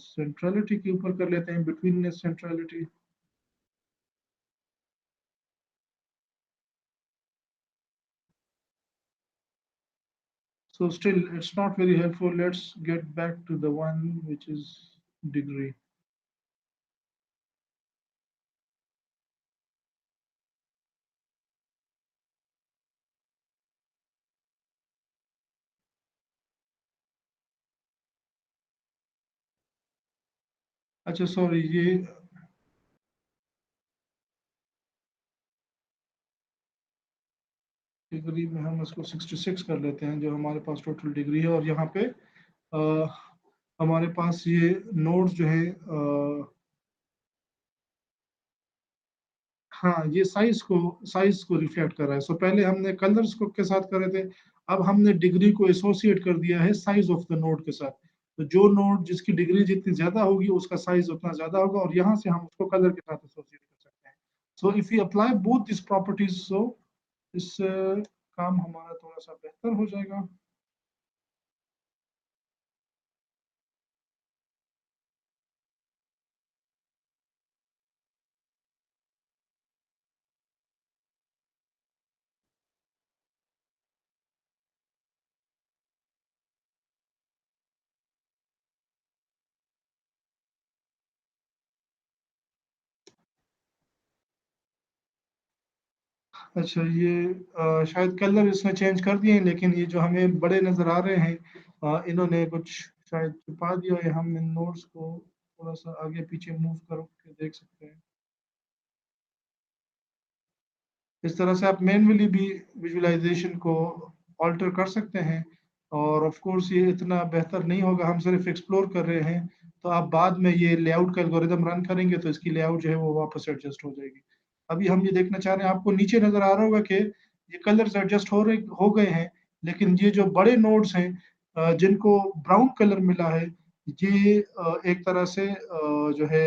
A: Centrality के ऊपर कर लेते हैं, betweenness centrality. So still it's not very helpful. Let's get back to the one which is degree. अच्छा सॉरी, ये डिग्री में हम इसको 66 कर लेते हैं जो हमारे पास टोटल डिग्री है, और यहाँ पे हमारे पास ये नोड्स जो है हाँ ये साइज को रिफ्लेक्ट कर रहा है। सो पहले हमने कलर्स को के साथ कर रहे थे, अब हमने डिग्री को एसोसिएट कर दिया है साइज ऑफ द नोड के साथ। तो जो नोड जिसकी डिग्री जितनी ज्यादा होगी उसका साइज उतना ज्यादा होगा, और यहाँ से हम उसको कलर के साथ एसोसिएट कर सकते हैं। So if you apply both this properties, so इस काम हमारा थोड़ा सा बेहतर हो जाएगा। अच्छा ये शायद कलर इसने चेंज कर दिए हैं, लेकिन ये जो हमें बड़े नजर आ रहे हैं इन्होंने कुछ शायद छुपा दिया है। हम इन नोड्स को थोड़ा सा आगे पीछे मूव करके देख सकते हैं। इस तरह से आप मैन्युअली भी विजुअलाइजेशन को ऑल्टर कर सकते हैं, और ऑफ कोर्स ये इतना बेहतर नहीं होगा, हम सिर्फ एक्सप्लोर कर रहे हैं। तो आप बाद में ये लेआउट का एल्गोरिदम रन करेंगे तो इसकी लेआउट जो है वो वापस एडजस्ट हो जाएगी। अभी हम ये देखना चाह रहे हैं, आपको नीचे नजर आ रहा होगा कि ये कलर्स एडजस्ट हो गए हैं, लेकिन ये जो बड़े नोड्स हैं जिनको ब्राउन कलर मिला है, ये एक तरह से जो है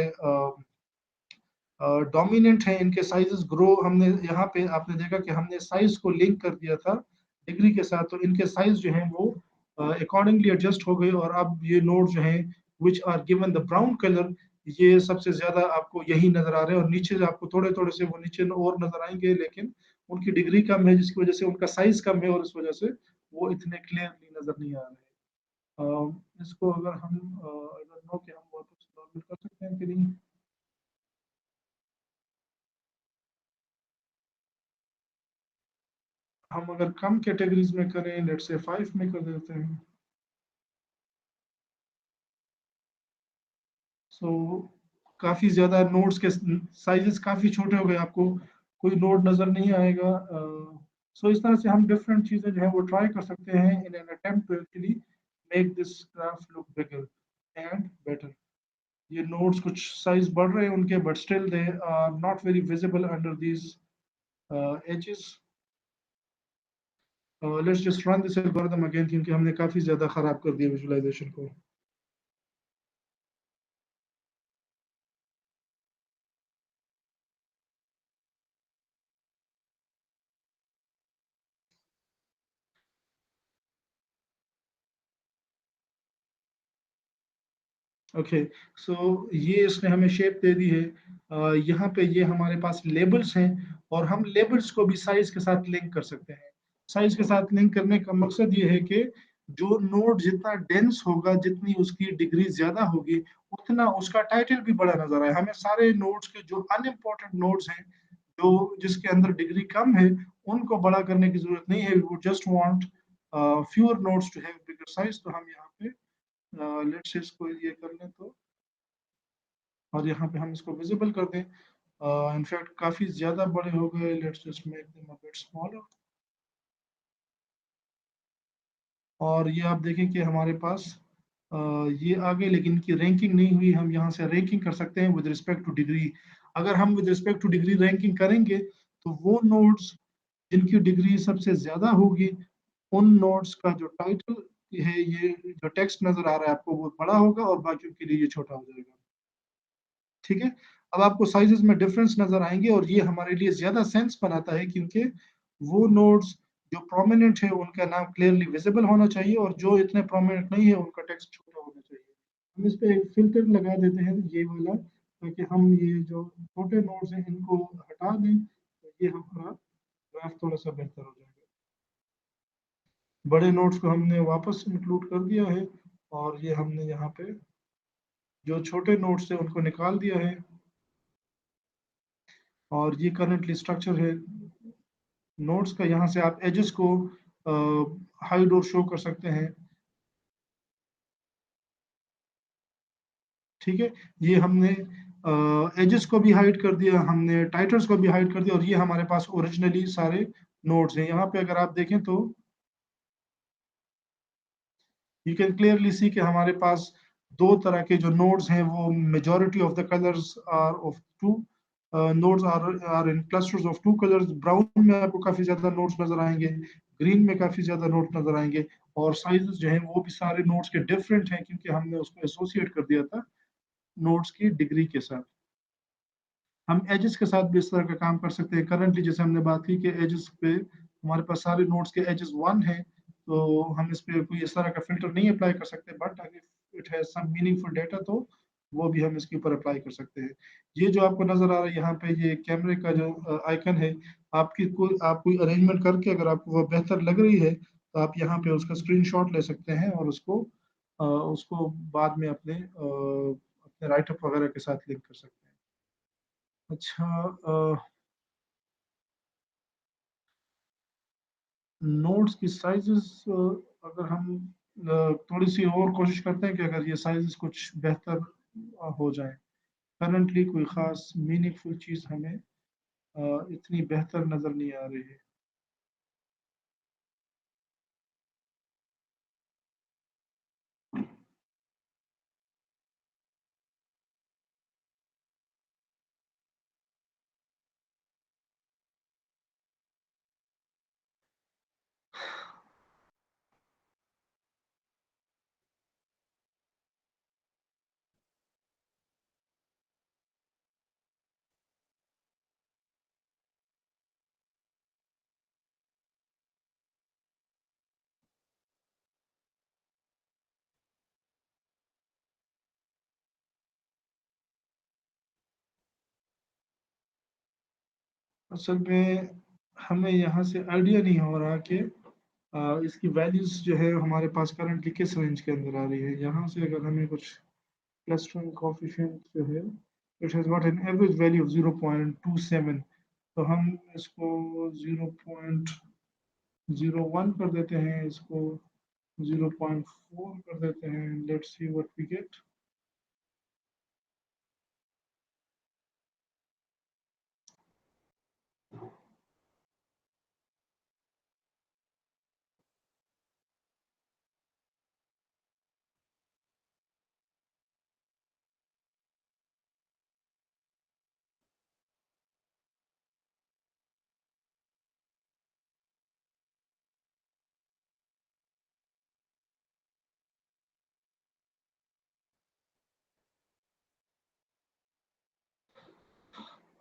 A: डोमिनेंट है। इनके साइजेस ग्रो, हमने यहाँ पे आपने देखा कि हमने साइज को लिंक कर दिया था डिग्री के साथ, तो इनके साइज जो हैं वो अकॉर्डिंगली एडजस्ट हो गए, और अब ये नोड जो हैं which are given the brown colour, ये सबसे ज्यादा आपको यही नजर आ रहे हैं, और नीचे आपको थोड़े थोड़े से वो नीचे और नजर आएंगे, लेकिन उनकी डिग्री कम है जिसकी वजह से उनका साइज कम है, और इस वजह से वो इतने क्लियरली नजर नहीं आ रहे हैं। इसको अगर हम आई डोंट नो कि हम वापस नॉर्मल कर सकते हैं कि नहीं। हम अगर कम कैटेगरीज में करें, लेट से 5 में कर देते हैं, सो काफी ज्यादा नोड्स के साइजेस काफी छोटे हो गए, आपको कोई नोड नजर नहीं आएगा। सो इस तरह से हम डिफरेंट चीजें जो है वो ट्राई कर सकते हैं in an attempt to actually make this graph look bigger and better. ये नोड्स कुछ साइज बढ़ रहे हैं उनके, but still they are not very visible under these edges. Let's just run this algorithm again, क्योंकि हमने काफी ज्यादा खराब कर दिया विजुअलाइजेशन को। ओके, सो ये इसने हमें शेप दे दी है। यहाँ पे ये हमारे पास लेबल्स हैं, और हम लेबल्स को भी साइज के साथ लिंक कर सकते हैं। साइज के साथ लिंक करने का मकसद ये है कि जो नोड जितना डेंस होगा, जितनी उसकी डिग्री ज्यादा होगी, उतना उसका टाइटल भी बड़ा नजर आए। हमें सारे नोड्स के जो अनइम्पोर्टेंट नोड्स हैं, जो जिसके अंदर डिग्री कम है, उनको बड़ा करने की जरूरत नहीं है। We would just want fewer nodes to have bigger size. तो हम यहाँ पे लेट्स से इसको ये कर लें तो, और यहाँ पे हम इसको विजिबल कर दें। इनफैक्ट काफी ज्यादा बड़े हो गए, let's just make them a bit smaller. और ये आप देखें कि हमारे पास ये आ गए, लेकिन इनकी रैंकिंग नहीं हुई। हम यहाँ से रैंकिंग कर सकते हैं विद रिस्पेक्ट टू डिग्री। अगर हम with respect two degree ranking करेंगे, तो वो नोड्स जिनकी डिग्री सबसे ज्यादा होगी, उन नोड्स का जो टाइटल है, ये जो टेक्स्ट नजर आ रहा है आपको, वो बड़ा होगा और बाकियों के लिए ये छोटा हो जाएगा। ठीक है। अब आपको साइजेस में डिफरेंस नजर आएंगे, और ये हमारे लिए ज्यादा सेंस बनाता है, क्योंकि वो नोड्स जो प्रोमिनेंट है उनका नाम क्लियरली विजिबल होना चाहिए, और जो इतने प्रोमिनेंट नहीं है उनका टेक्स्ट छोटा होना चाहिए। हम इस पे एक फिल्टर लगा देते हैं, ये वाला, ताकि हम ये जो छोटे नोड्स हैं इनको हटा दें, तो ये हमारा ग्राफ थोड़ा सा बेहतर हो जाएगा। बड़े नोड्स को हमने वापस इंक्लूड कर दिया है, और ये हमने यहाँ पे जो छोटे नोड्स थे उनको निकाल दिया है। और ये करंटली स्ट्रक्चर है नोड्स का। यहाँ से आप एजेस को हाइड और शो कर सकते हैं। ठीक है। ये हमने एजेस को भी हाइड कर दिया, हमने टाइटल्स को भी हाइड कर दिया, और ये हमारे पास ओरिजिनली सारे नोड्स हैं। यहाँ पे अगर आप देखें तो यू कैन क्लियरली सी कि हमारे पास दो तरह के जो नोड्स हैं, वो majority of the colours are of two nodes are in clusters of two colours. Brown में आपको काफी ज्यादा नोड्स नजर आएंगे, ग्रीन में काफी ज्यादा नोड्स नजर आएंगे। और साइजेस जो हैं वो भी सारे नोड्स के डिफरेंट हैं, क्योंकि हमने उसको एसोसिएट कर दिया था नोड्स की डिग्री के साथ। हम एजेस के साथ भी इस तरह का काम कर सकते हैं। करंटली जैसे हमने बात की कि एजेस पे हमारे पास सारे नोड्स के एजेस 1 है, तो हम इस पे कोई इस तरह का फिल्टर नहीं अप्लाई कर सकते, बट अगर it has some meaningful data, तो वो भी हम इसके ऊपर अप्लाई कर सकते हैं। ये जो आपको नजर आ रहा है यहाँ पे, ये कैमरे का जो आइकन है, आप कोई अरेंजमेंट करके अगर आपको वो बेहतर लग रही है, तो आप यहाँ पे उसका स्क्रीनशॉट ले सकते हैं, और उसको बाद में अपने राइटअप वगैरह के साथ लिंक कर सकते हैं। अच्छा, नोट्स की साइजेस अगर हम थोड़ी सी और कोशिश करते हैं कि अगर ये साइजेस कुछ बेहतर हो जाए। करंटली कोई ख़ास मीनिंगफुल चीज़ हमें इतनी बेहतर नज़र नहीं आ रही है। असल में हमें यहाँ से आइडिया नहीं हो रहा कि इसकी वैल्यूज जो है हमारे पास करंटली किस रेंज के अंदर आ रही है। यहाँ से अगर हमें कुछ क्लस्टरिंग कोएफिशिएंट जो है, it has got an average value of 0.27, तो हम इसको 0.01 कर देते हैं, इसको 0.4 कर देते हैं। Let's see what we get.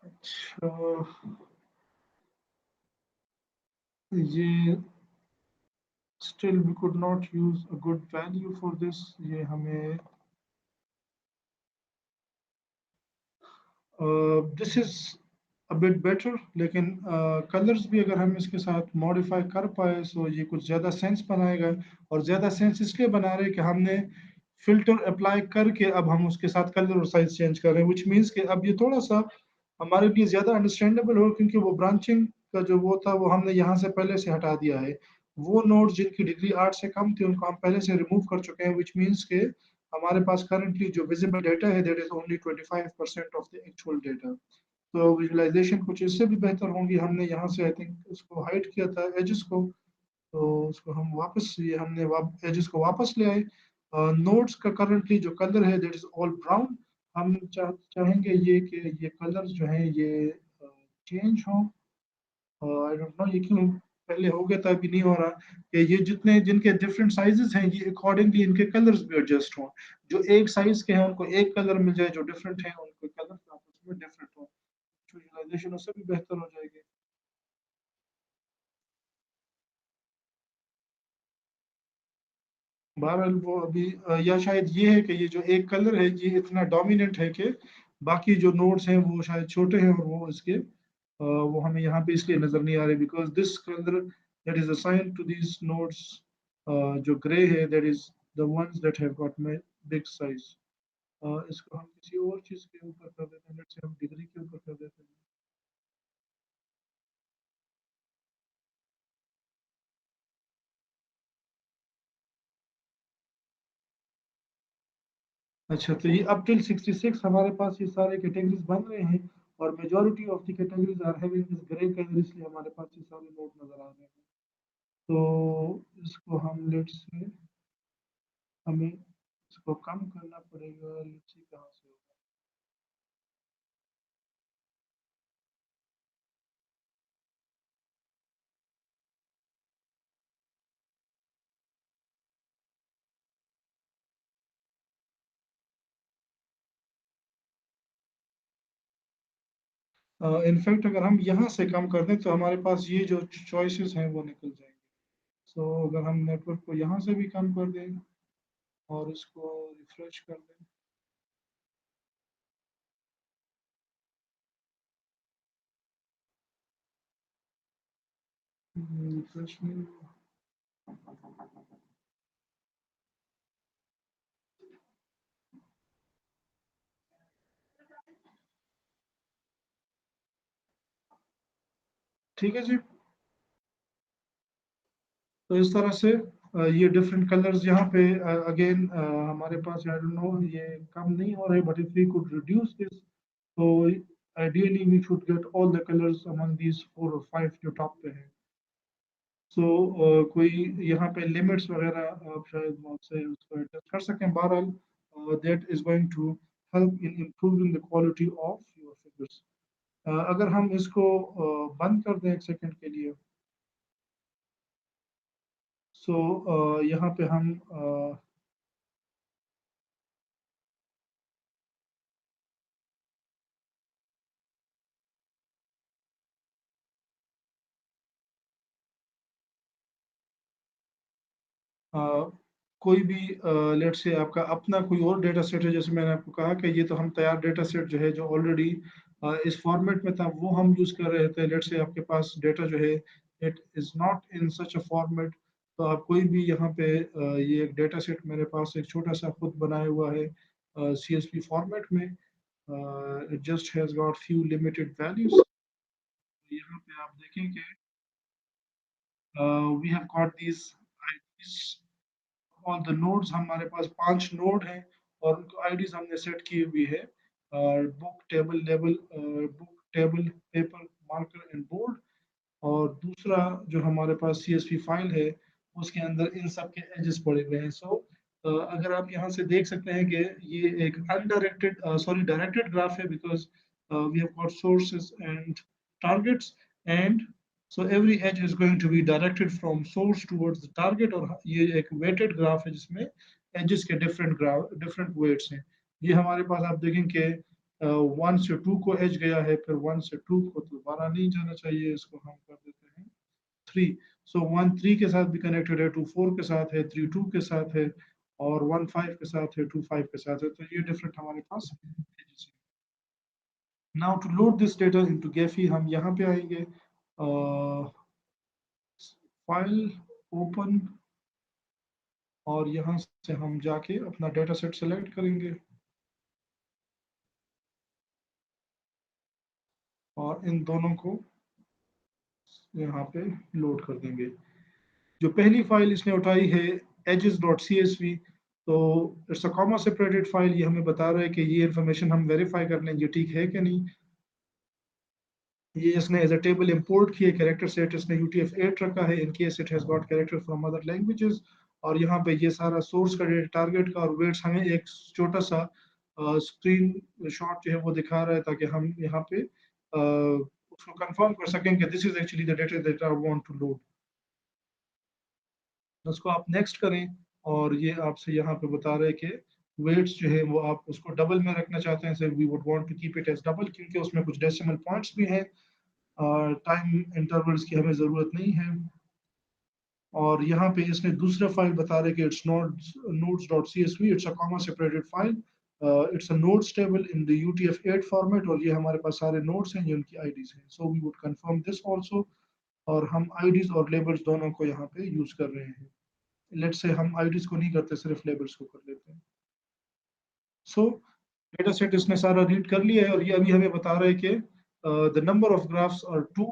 A: अच्छा, ये still we could not use a good value for this। ये हमें this is बिट बेटर, लेकिन कलर्स भी अगर हम इसके साथ मॉडिफाई कर पाए तो ये कुछ ज़्यादा सेंस बनाएगा। और ज़्यादा सेंस इसलिए बना रहे हैं कि हमने फिल्टर अप्लाई करके अब हम उसके साथ कलर और साइज चेंज कर रहे हैं, विच मीन्स कि अब ये थोड़ा सा हमारे लिए ज़्यादा अंडरस्टैंडेबल हो, क्योंकि वो ब्रांचिंग का जो वो था वो हमने यहाँ से पहले से हटा दिया है। वो नोड्स जिनकी डिग्री 8 से कम थी उनको हम पहले से रिमूव कर चुके हैं, विच मीन्स के हमारे पास करंटली जो विजिबल डेटा है that is only 25% of the actual data. तो विजुअलाइजेशन कुछ इससे भी बेहतर होंगी। हमने यहाँ से आई थिंक उसको हाइड किया था एजेस को, तो उसको हम वापस ये हमने एजेस को वापस ले आए। नोड्स का करंटली जो कलर है दैट इज ऑल ब्राउन। हम चाहेंगे ये कि ये कलर जो है ये चेंज हो। आई डोंट नो ये क्यों पहले हो गया था अभी नहीं हो रहा, कि ये जितने जिनके डिफरेंट साइजेस हैं ये अकॉर्डिंगली इनके कलर्स भी एडजस्ट हों। जो एक साइज के हैं उनको एक कलर मिल जाए, जो डिफरेंट है उनको कलर आपस में डिफरेंट हो, विजुअलाइजेशन उससे भी बेहतर हो जाएगी। बहरहाल वो अभी या शायद ये है कि ये जो एक कलर है ये इतना डोमिनेंट है कि बाकी जो नोड्स हैं वो शायद छोटे हैं, और वो इसके वो हमें यहाँ पे इसलिए नजर नहीं आ रहे, because this colour that is assigned to these nodes जो ग्रे है that is the ones that have got my big size. इसको हम किसी और चीज के ऊपर कर देते हैं, लेट्स से हम डिग्री के ऊपर कर देते हैं। अच्छा, तो ये अप टिल 66 हमारे पास ये सारे कैटेगरीज बन रहे हैं, और majority of the categories are having this grey colour, इसलिए हमारे पास ये सारे नोड नजर आ रहे हैं। तो इसको हम लेट्स से हमें इसको कम करना पड़ेगा, लेट्स सी कहाँ से होगा। इनफैक्ट अगर हम यहाँ से कम कर दें तो हमारे पास ये जो चॉइसेस हैं वो निकल जाएंगे। सो अगर हम नेटवर्क को यहाँ से भी कम कर दें और इसको रिफ्रेश कर दें, रिफ्रेश में ठीक है जी। तो इस तरह से ये डिफरेंट कलर्स यहाँ पे अगेन हमारे पास आई डोंट नो ये कम नहीं हो रहे, but if we could reduce this तो ideally we should get all the colours among these 4 और 5 जो टॉप पे हैं। सो कोई यहाँ पे लिमिट्स वगैरह आप शायद आपसे उसको एडजस्ट कर सकें। बहरहाल that is going to help in improving the quality of your figures. अगर हम इसको बंद कर दें एक सेकंड के लिए, सो यहाँ पे हम कोई भी लेट से आपका अपना कोई और डेटा सेट है, जैसे मैंने आपको कहा कि ये तो हम तैयार डेटा सेट जो है जो ऑलरेडी इस फॉर्मेट में था वो हम यूज कर रहे थे। लेट से आपके पास डेटा जो है it is not in such a format, तो आप कोई भी यहाँ पे ये एक डेटा सेट मेरे पास एक छोटा सा खुद बनाया हुआ है CSV फॉर्मेट में। It just has got few limited values. यहाँ पे आप देखेंगे we have got this on the nodes. हमारे पास 5 नोड हैं और उनको आईडीज हमने सेट की हुई है, book table level, book table paper marker and board. और दूसरा जो हमारे पास CSV फाइल है उसके अंदर इन सब के एजेस पड़े हुए हैं। सो अगर आप यहाँ से देख सकते हैं कि ये एक अनडायरेक्टेड सॉरी डायरेक्टेड ग्राफ है, because we have got sources and targets, and so every edge is going to be directed from source towards the target। और ये एक weighted ग्राफ है जिसमें edges के डिफरेंट weights हैं। ये हमारे पास आप देखें कि 1 से 2 को एज गया है, फिर 1 से 2 को तो दोबारा नहीं जाना चाहिए, इसको हम कर देते हैं 3। सो 1 3 के साथ भी कनेक्टेड है, 2 4 के साथ है, 3 2 के साथ है, और 1 5 के साथ है, 2 5 के साथ है। तो ये डिफरेंट हमारे पास edges हैं। Now to load this data into Gephi हम यहाँ पे आएंगे, फाइल ओपन, और यहाँ से हम जाके अपना डेटा सेट सेलेक्ट करेंगे और इन दोनों को यहाँ पे लोड कर देंगे। जो पहली फाइल इसने उठाई है edges.csv, तो it's a comma separated file. ये हमें बता रहा है कि ये इंफॉर्मेशन हम वेरीफाई कर लें ये ठीक है कि नहीं। ये इसने एज अ टेबल इंपोर्ट किए, कैरेक्टर सेट इसने UTF-8 रखा है in case it has got character from other languages. और यहाँ पे ये सारा सोर्स का डेटा, टारगेट का और वेट्स हमें एक छोटा सा स्क्रीन शॉट जो है वो दिखा रहा है, ताकि हम यहाँ पे उसको कंफर्म कर सकें कि this is actually the data that I want to load. उसको आप नेक्स्ट करें, और ये आपसे यहाँ पे बता रहे हैं कि वेट्स जो है वो आप उसको डबल में रखना चाहते हैं, so we would want to keep it as double, क्योंकि उसमें कुछ डेसिमल पॉइंट्स भी हैं, टाइम इंटरवल्स की हमें ज़रूरत नहीं है। और यहाँ पे इसने दूसरा फाइल बता रहे कि it's nodes.csv, it's a comma separated file, it's a nodes table in the UTF-8 format, और ये हमारे पास सारे नोड्स हैं, ये उनकी आईडीज हैं। So we would confirm this also, और हम आईडीज और लेबल्स दोनों को यहाँ पे यूज कर रहे हैं। लेट्स से हम आईडीज को नहीं करते, सिर्फ लेबल्स को कर लेते हैं। सो डेटा सेट इसने सारा रीड कर लिया है, और ये अभी हमें बता रहा है कि the number of graphs are 2,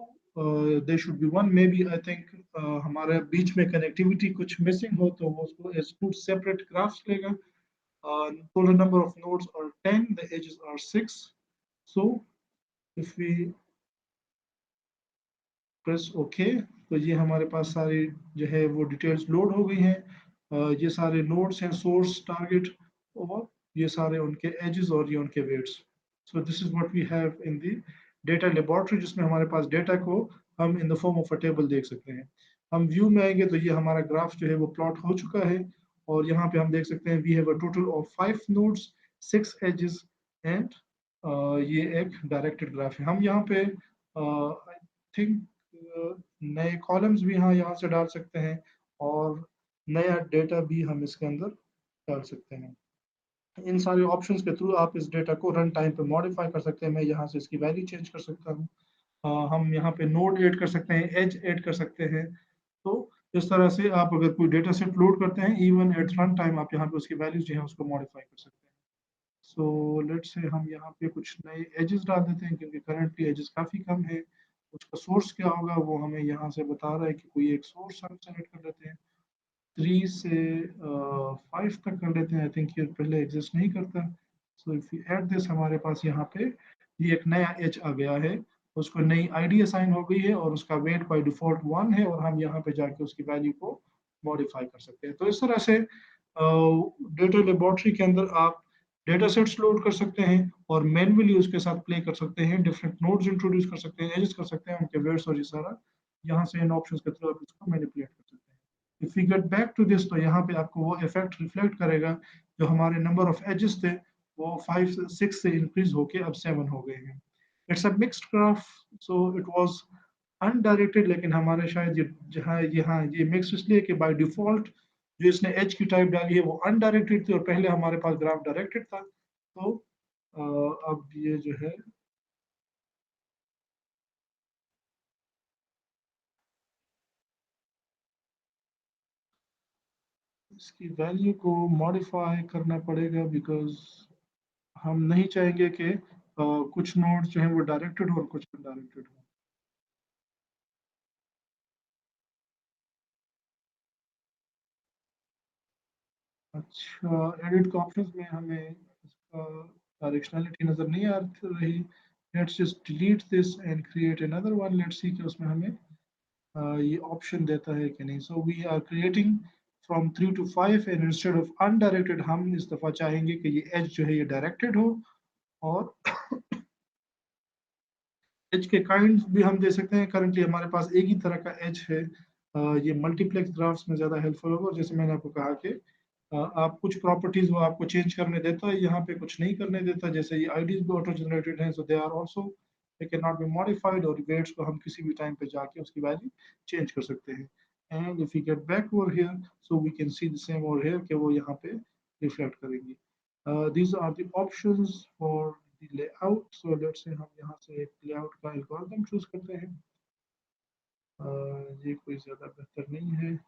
A: they should be 1, maybe I think हमारे बीच में कनेक्टिविटी कुछ मिसिंग हो तो वो उसको एज 2 सेपरेट ग्राफ्स लेगा। total number of nodes are 10, the edges are 6. So if we press okay, तो ये हमारे पास सारी जो है वो डिटेल्स लोड हो गई हैं। ये सारे नोड्स हैं, सोर्स, टारगेट, और ये सारे उनके एजेस और ये उनके weights. So this is what we have in the data laboratory, जिसमें हमारे पास डेटा को हम in the form of a table देख सकते हैं। हम व्यू में आएंगे तो ये हमारा ग्राफ जो है वो प्लॉट हो चुका है, और यहाँ पे हम देख सकते हैं we have a total of 5 nodes, 6 edges, and ये एक डायरेक्टेड ग्राफ है। हम यहाँ पे आई थिंक नए कॉलम्स भी यहाँ से डाल सकते हैं, और नया डेटा भी हम इसके अंदर डाल सकते हैं। इन सारे ऑप्शंस के थ्रू आप इस डेटा को रन टाइम पे मॉडिफाई कर सकते हैं। मैं यहाँ से इसकी वैल्यू चेंज कर सकता हूँ, हम यहाँ पे नोड ऐड कर सकते हैं, एज ऐड कर सकते हैं। तो इस तरह से आप अगर कोई डेटा सेट लोड करते हैं, इवन एट रन टाइम आप यहाँ पे उसकी वैल्यूज जो है उसको मॉडिफाई कर सकते हैं। सो लेट्स से हम यहाँ पे कुछ नए एजेस डाल देते हैं, क्योंकि करंटली एजेस काफ़ी कम है। उसका सोर्स क्या होगा वो हमें यहाँ से बता रहा है कि कोई एक सोर्स हम सेलेक्ट कर लेते हैं, 3 से 5 तक कर लेते हैं। आई थिंक ये पहले एग्जिस्ट नहीं करता। सो इफ यू ऐड दिस, हमारे पास यहाँ पे ये एक नया एज आ गया है, उसको नई आईडी असाइन हो गई है, और उसका वेट बाय डिफॉल्ट 1 है, और हम यहाँ पे जाके उसकी वैल्यू को मॉडिफाई कर सकते हैं। तो इस तरह से डेटा लेबोरेटरी के अंदर आप डेटा सेट्स लोड कर सकते हैं, और मैन्युअली उसके साथ प्ले कर सकते हैं, डिफरेंट नोड्स इंट्रोड्यूस कर सकते हैं, एजेस कर सकते हैं, उनके वेट्स और ये सारा यहाँ से इन ऑप्शंस के थ्रू आप इसको मैनिपुलेट कर सकते हैं। If we get back to this, तो यहाँ पे आपको वो इफेक्ट रिफ्लेक्ट करेगा, जो हमारे नंबर ऑफ एजेस थे वो 5 6 से इंक्रीज होके अब 7 हो गए हैं। It's a mixed graph, so it was undirected, लेकिन हमारे शायद ये जहाँ यहाँ ये मिक्स इसलिए कि बाय डिफॉल्ट जो इसने एच की टाइप डाली है वो अनडायरेक्टेड थी, और पहले हमारे पास ग्राफ डायरेक्टेड था। तो अब ये जो है इसकी वैल्यू को मॉडिफाई करना पड़ेगा, बिकॉज हम नहीं चाहेंगे कि कुछ नोड्स जो हैं वो डायरेक्टेड हो और कुछ अनडायरेक्टेड हो। अच्छा, एडिट के ऑप्शंस में हमें इसका डायरेक्शनलिटी नज़र नहीं आ रही। Let's just delete this and create another one, let's see कि उसमें हमें ये ऑप्शन देता है कि नहीं। So we are creating from 3 to 5, and instead of undirected हम इस दफ़ा चाहेंगे कि ये एज जो है ये डायरेक्टेड हो, और एज के काइंड भी हम दे सकते हैं। करंटली हमारे पास एक ही तरह का एज है। ये मल्टीप्लेक्स ग्राफ्स में ज़्यादा हेल्पफुल होगा, और जैसे मैंने आपको कहा कि आप कुछ प्रॉपर्टीज वो आपको चेंज करने देता है, यहाँ पे कुछ नहीं करने देता। जैसे ये आईडीज भी ऑटो जनरेटेड हैं, so they are also they can not be modified, और वेट्स को हम किसी भी टाइम पे जाके उसकी वैल्यू चेंज कर सकते हैं। And if you get back over here, so we can see the same over here कि वो यहाँ पे रिफ्लेक्ट करेंगी। these are the options for layout. So let's say हम यहाँ से एक लेआउट का एल्गोरिथम चूज करते हैं। ये कोई ज़्यादा बेहतर नहीं है।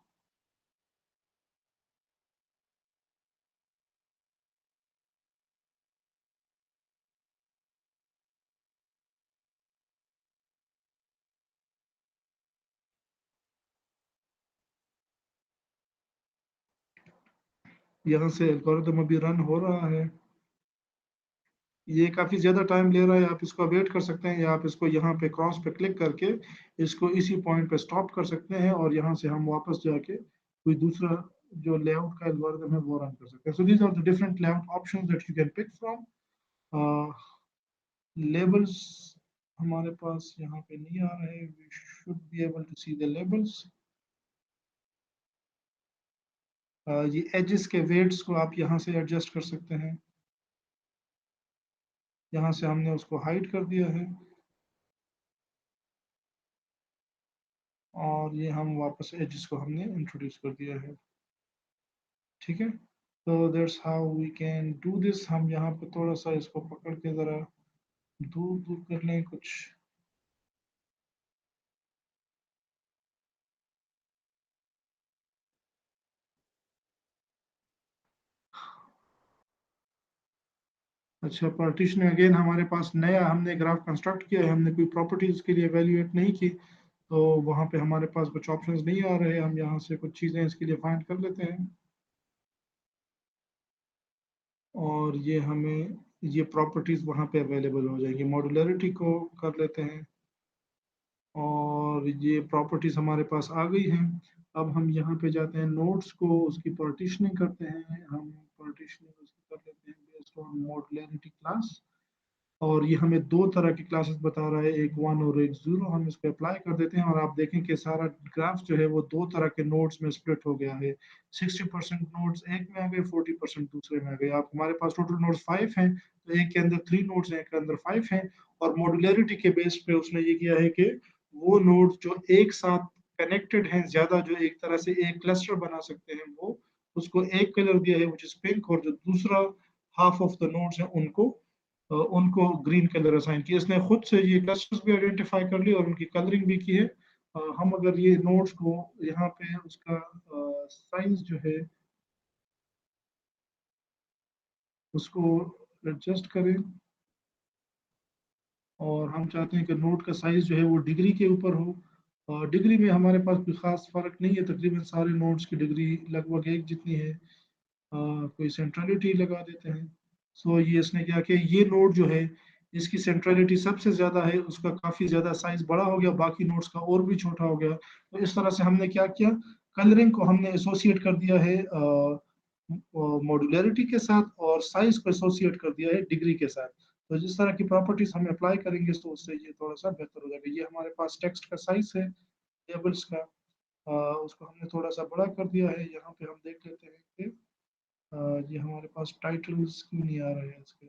A: यहाँ से एल्गोरिथम अभी रन हो रहा है। ये काफ़ी ज़्यादा टाइम ले रहा है, आप इसको वेट कर सकते हैं या आप इसको यहाँ पे क्रॉस पे क्लिक करके इसको इसी पॉइंट पे स्टॉप कर सकते हैं और यहाँ से हम वापस जाके कोई दूसरा जो लेआउट का एल्गोरिथम है वो रन कर सकते हैं। So these are the different layout options that you can pick from. Labels हमारे पास यहाँ पे नहीं आ रहे, we should be able to see the labels. ये एजेस के वेट्स को आप यहाँ से एडजस्ट कर सकते हैं। यहाँ से हमने उसको हाइड कर दिया है और ये हम वापस एजेस को हमने इंट्रोड्यूस कर दिया है। ठीक है, तो that's how we can do this. हम यहाँ पे थोड़ा सा इसको पकड़ के ज़रा दूर दूर कर लें कुछ। अच्छा, पार्टीशन अगेन हमारे पास नया हमने ग्राफ कंस्ट्रक्ट किया है, हमने कोई प्रॉपर्टीज के लिए एवेल्युएट नहीं की, तो वहाँ पे हमारे पास कुछ ऑप्शंस नहीं आ रहे। हम यहाँ से कुछ चीज़ें इसके लिए फाइंड कर लेते हैं और ये हमें ये प्रॉपर्टीज वहाँ पे अवेलेबल हो जाएंगी। मॉड्यूलरिटी को कर लेते हैं और ये प्रॉपर्टीज हमारे पास आ गई हैं। अब हम यहाँ पे जाते हैं, नोड्स को उसकी पार्टीशनिंग करते हैं। हम पार्टीशनिंग उसकी कर लेते हैं बेस्ड ऑन मॉड्यूलरिटी क्लास और ये हमें दो तरह की क्लासेस बता रहा है, एक 1 और एक 0। हम इसको अप्लाई कर देते हैं और आप देखें कि सारा ग्राफ जो है वो दो तरह के नोड्स में स्प्लिट हो गया है। 60% नोड्स एक में आ गए, 40% दूसरे में आ गए। आप हमारे पास टोटल नोड्स 5 हैं, तो एक के अंदर 3 नोड्स हैं, एक के अंदर 5 हैं। और मॉड्यूलरिटी के बेस पे उसने ये किया है कि वो नोड्स जो एक साथ कनेक्टेड हैं ज्यादा, जो एक तरह से एक क्लस्टर बना सकते हैं, वो उसको एक कलर दिया है विच इज पिंक, और जो दूसरा हाफ ऑफ द नोड्स हैं उनको ग्रीन कलर असाइन किया। इसने खुद से ये क्लस्टर्स भी आइडेंटिफाई कर ली और उनकी कलरिंग भी की है। हम अगर ये नोड्स को यहाँ पे उसका साइज जो है उसको एडजस्ट करें और हम चाहते हैं कि नोड का साइज जो है वो डिग्री के ऊपर हो। डिग्री में हमारे पास कोई खास फर्क नहीं है, तकरीबन सारे नोड्स की डिग्री लगभग एक जितनी है। कोई सेंट्रलिटी लगा देते हैं। सो ये इसने क्या किया, ये नोड जो है इसकी सेंट्रलिटी सबसे ज्यादा है, उसका काफी ज्यादा साइज बड़ा हो गया, बाकी नोड्स का और भी छोटा हो गया। तो इस तरह से हमने क्या किया, कलरिंग को हमने एसोसिएट कर दिया है मॉड्यूलरिटी के साथ और साइज को एसोसिएट कर दिया है डिग्री के साथ। तो जिस तरह की प्रॉपर्टीज हम अप्लाई करेंगे तो उससे ये थोड़ा सा बेहतर हो जाएगा। ये हमारे पास टेक्स्ट का साइज है टेबल्स का, उसको हमने थोड़ा सा बड़ा कर दिया है। यहाँ पे हम देख लेते हैं कि ये हमारे पास टाइटल्स क्यों नहीं आ रहे हैं इसके।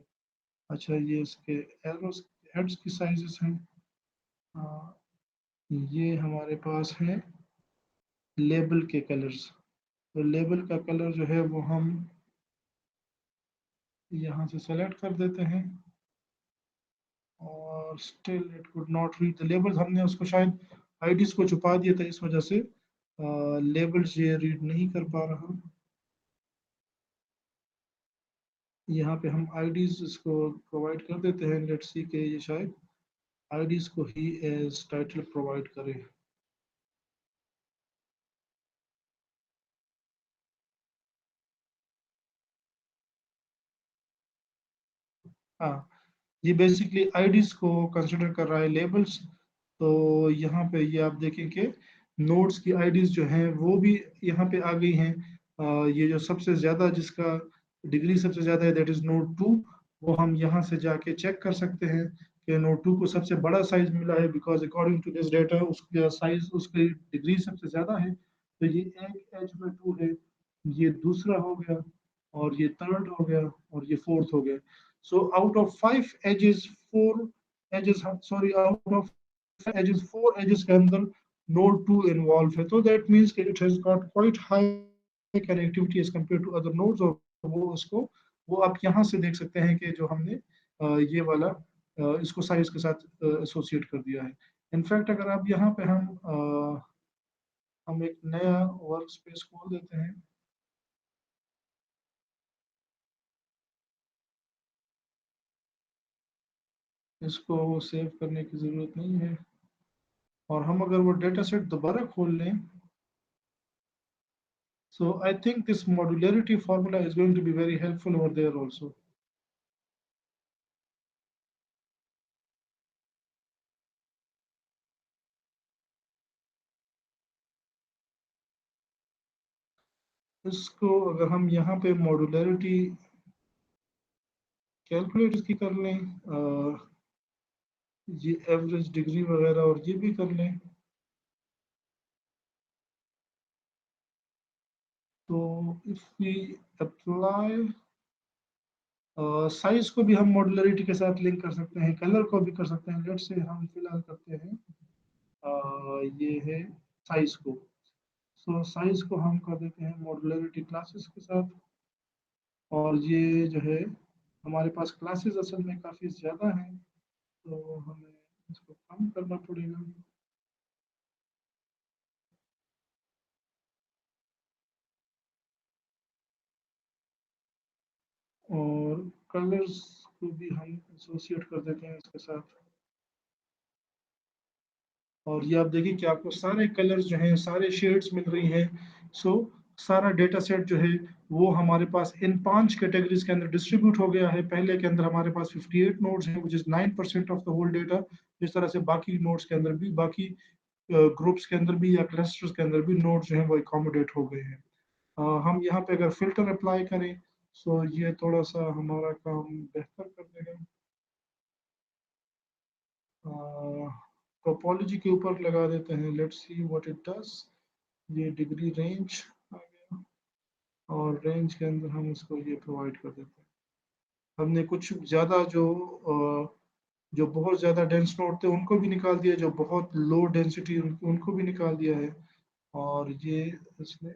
A: अच्छा, ये इसके एरोस हेड्स की साइजेस हैं। ये हमारे पास है लेबल के कलर्स। तो लेबल का कलर जो है वो हम यहाँ से सेलेक्ट कर देते हैं और still it could not read the labels. हमने उसको शायद आईडीज को छुपा दिया था, इस वजह से लेबल्स ये रीड नहीं कर पा रहा। यहाँ पे हम आईडीज इसको प्रोवाइड कर देते हैं। लेट्स सी के ये शायद आईडीज को ही एज टाइटल प्रोवाइड करें। हाँ, ये बेसिकली आईडीज को कंसिडर कर रहा है लेबल्स। तो यहाँ पे ये आप देखें कि नोड्स की आईडीज जो हैं वो भी यहाँ पे आ गई हैं। ये जो सबसे ज़्यादा जिसका डिग्री सबसे ज़्यादा है दैट इज़ नोड 2। वो हम यहाँ से जाके चेक कर सकते हैं कि नोड 2 को सबसे बड़ा साइज मिला है, because according to this data उसका साइज उसकी डिग्री सबसे ज़्यादा है। तो ये एक H/2 है, ये दूसरा हो गया और ये थर्ड हो गया और ये फोर्थ हो गया। So out of 5 edges, 4 edges, sorry, out of 5 edges, 4 edges के अंदर node 2 involved है। तो that means कि it has got quite high connectivity as compared to other nodes। और वो उसको वो आप यहाँ से देख सकते हैं कि जो हमने ये वाला इसको साइज के साथ एसोसिएट कर दिया है। इनफैक्ट अगर आप यहाँ पे हम एक नया वर्क स्पेस खोल देते हैं, इसको सेव करने की जरूरत नहीं है, और हम अगर वो डेटा सेट दोबारा खोल लें, so I think this modularity formula is going to be very helpful over there also. इसको अगर हम यहाँ पे मॉड्यूलरिटी कैलकुलेट इसकी कर लें, ये एवरेज डिग्री वगैरह और ये भी कर लें, तो इफ वी अप्लाई साइज को भी हम मॉड्यूलरिटी के साथ लिंक कर सकते हैं, कलर को भी कर सकते हैं। लेट्स से हम फिलहाल करते हैं ये है साइज को, सो साइज को हम कर देते हैं मॉड्यूलरिटी क्लासेस के साथ, और ये जो है हमारे पास क्लासेस असल में काफ़ी ज़्यादा हैं, तो हमें इसको कम करना पड़ेगा। और कलर्स को भी हम एसोसिएट कर देते हैं इसके साथ, और ये आप देखिए कि आपको सारे कलर्स जो हैं, सारे शेड्स मिल रही हैं। सो सारा डेटा सेट जो है वो हमारे पास इन 5 कैटेगरीज के अंदर डिस्ट्रीब्यूट हो गया है। पहले के अंदर हमारे पास 58 नोड्स हैं, which is 9% of the whole data. इस तरह से बाकी नोड्स के अंदर भी, बाकी ग्रुप्स के अंदर भी या क्लस्टर्स के अंदर भी नोड्स जो हैं वो अकोमोडेट हो गए हैं। हम यहाँ पे अगर फिल्टर अप्लाई करें, सो ये थोड़ा सा हमारा काम बेहतर कर देगा। टोपोलॉजी के ऊपर लगा देते हैं, let's see what it does. ये डिग्री रेंज आ गया, और रेंज के अंदर हम इसको ये प्रोवाइड कर देते हैं। हमने कुछ ज़्यादा जो बहुत ज़्यादा डेंस नोड थे उनको भी निकाल दिया, जो बहुत लो डेंसिटी उनको भी निकाल दिया है, और ये इसमें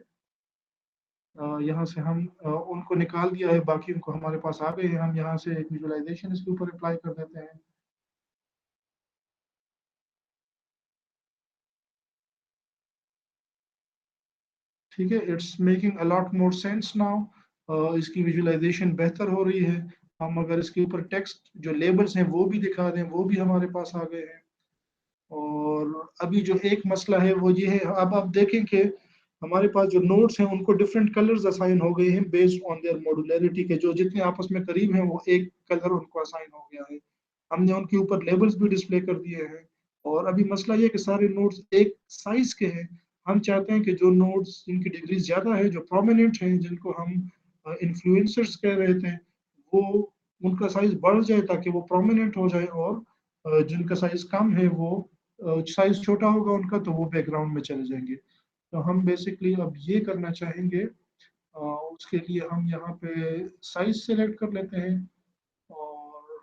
A: यहाँ से हम उनको निकाल दिया है, बाकी उनको हमारे पास आ गए हैं। हम यहाँ से एक विजुअलाइजेशन इसके ऊपर अप्लाई कर देते हैं। ठीक है, it's making a lot more sense now. इसकी विजुअलाइजेशन बेहतर हो रही है। हम अगर इसके ऊपर टेक्स्ट जो लेबल्स हैं वो भी दिखा दें, वो भी हमारे पास आ गए हैं। और अभी जो एक मसला है वो ये है, अब आप देखें कि हमारे पास जो नोड्स हैं उनको डिफरेंट कलर्स असाइन हो गए हैं बेस्ड ऑन देयर मॉड्यूलरिटी के, जो जितने आपस में करीब हैं वो एक कलर उनको असाइन हो गया है। हमने उनके ऊपर लेबल्स भी डिस्प्ले कर दिए हैं। और अभी मसला ये कि सारे नोड्स एक साइज के हैं। हम चाहते हैं कि जो नोड्स जिनकी डिग्री ज्यादा है, जो प्रोमिनेंट हैं, जिनको हम इन्फ्लुएंसर्स कह रहे थे, वो उनका साइज बढ़ जाए ताकि वो प्रोमिनेंट हो जाए, और जिनका साइज कम है वो साइज छोटा होगा उनका, तो वो बैकग्राउंड में चले जाएंगे। तो हम बेसिकली अब ये करना चाहेंगे, उसके लिए हम यहाँ पे साइज सेलेक्ट कर लेते हैं, और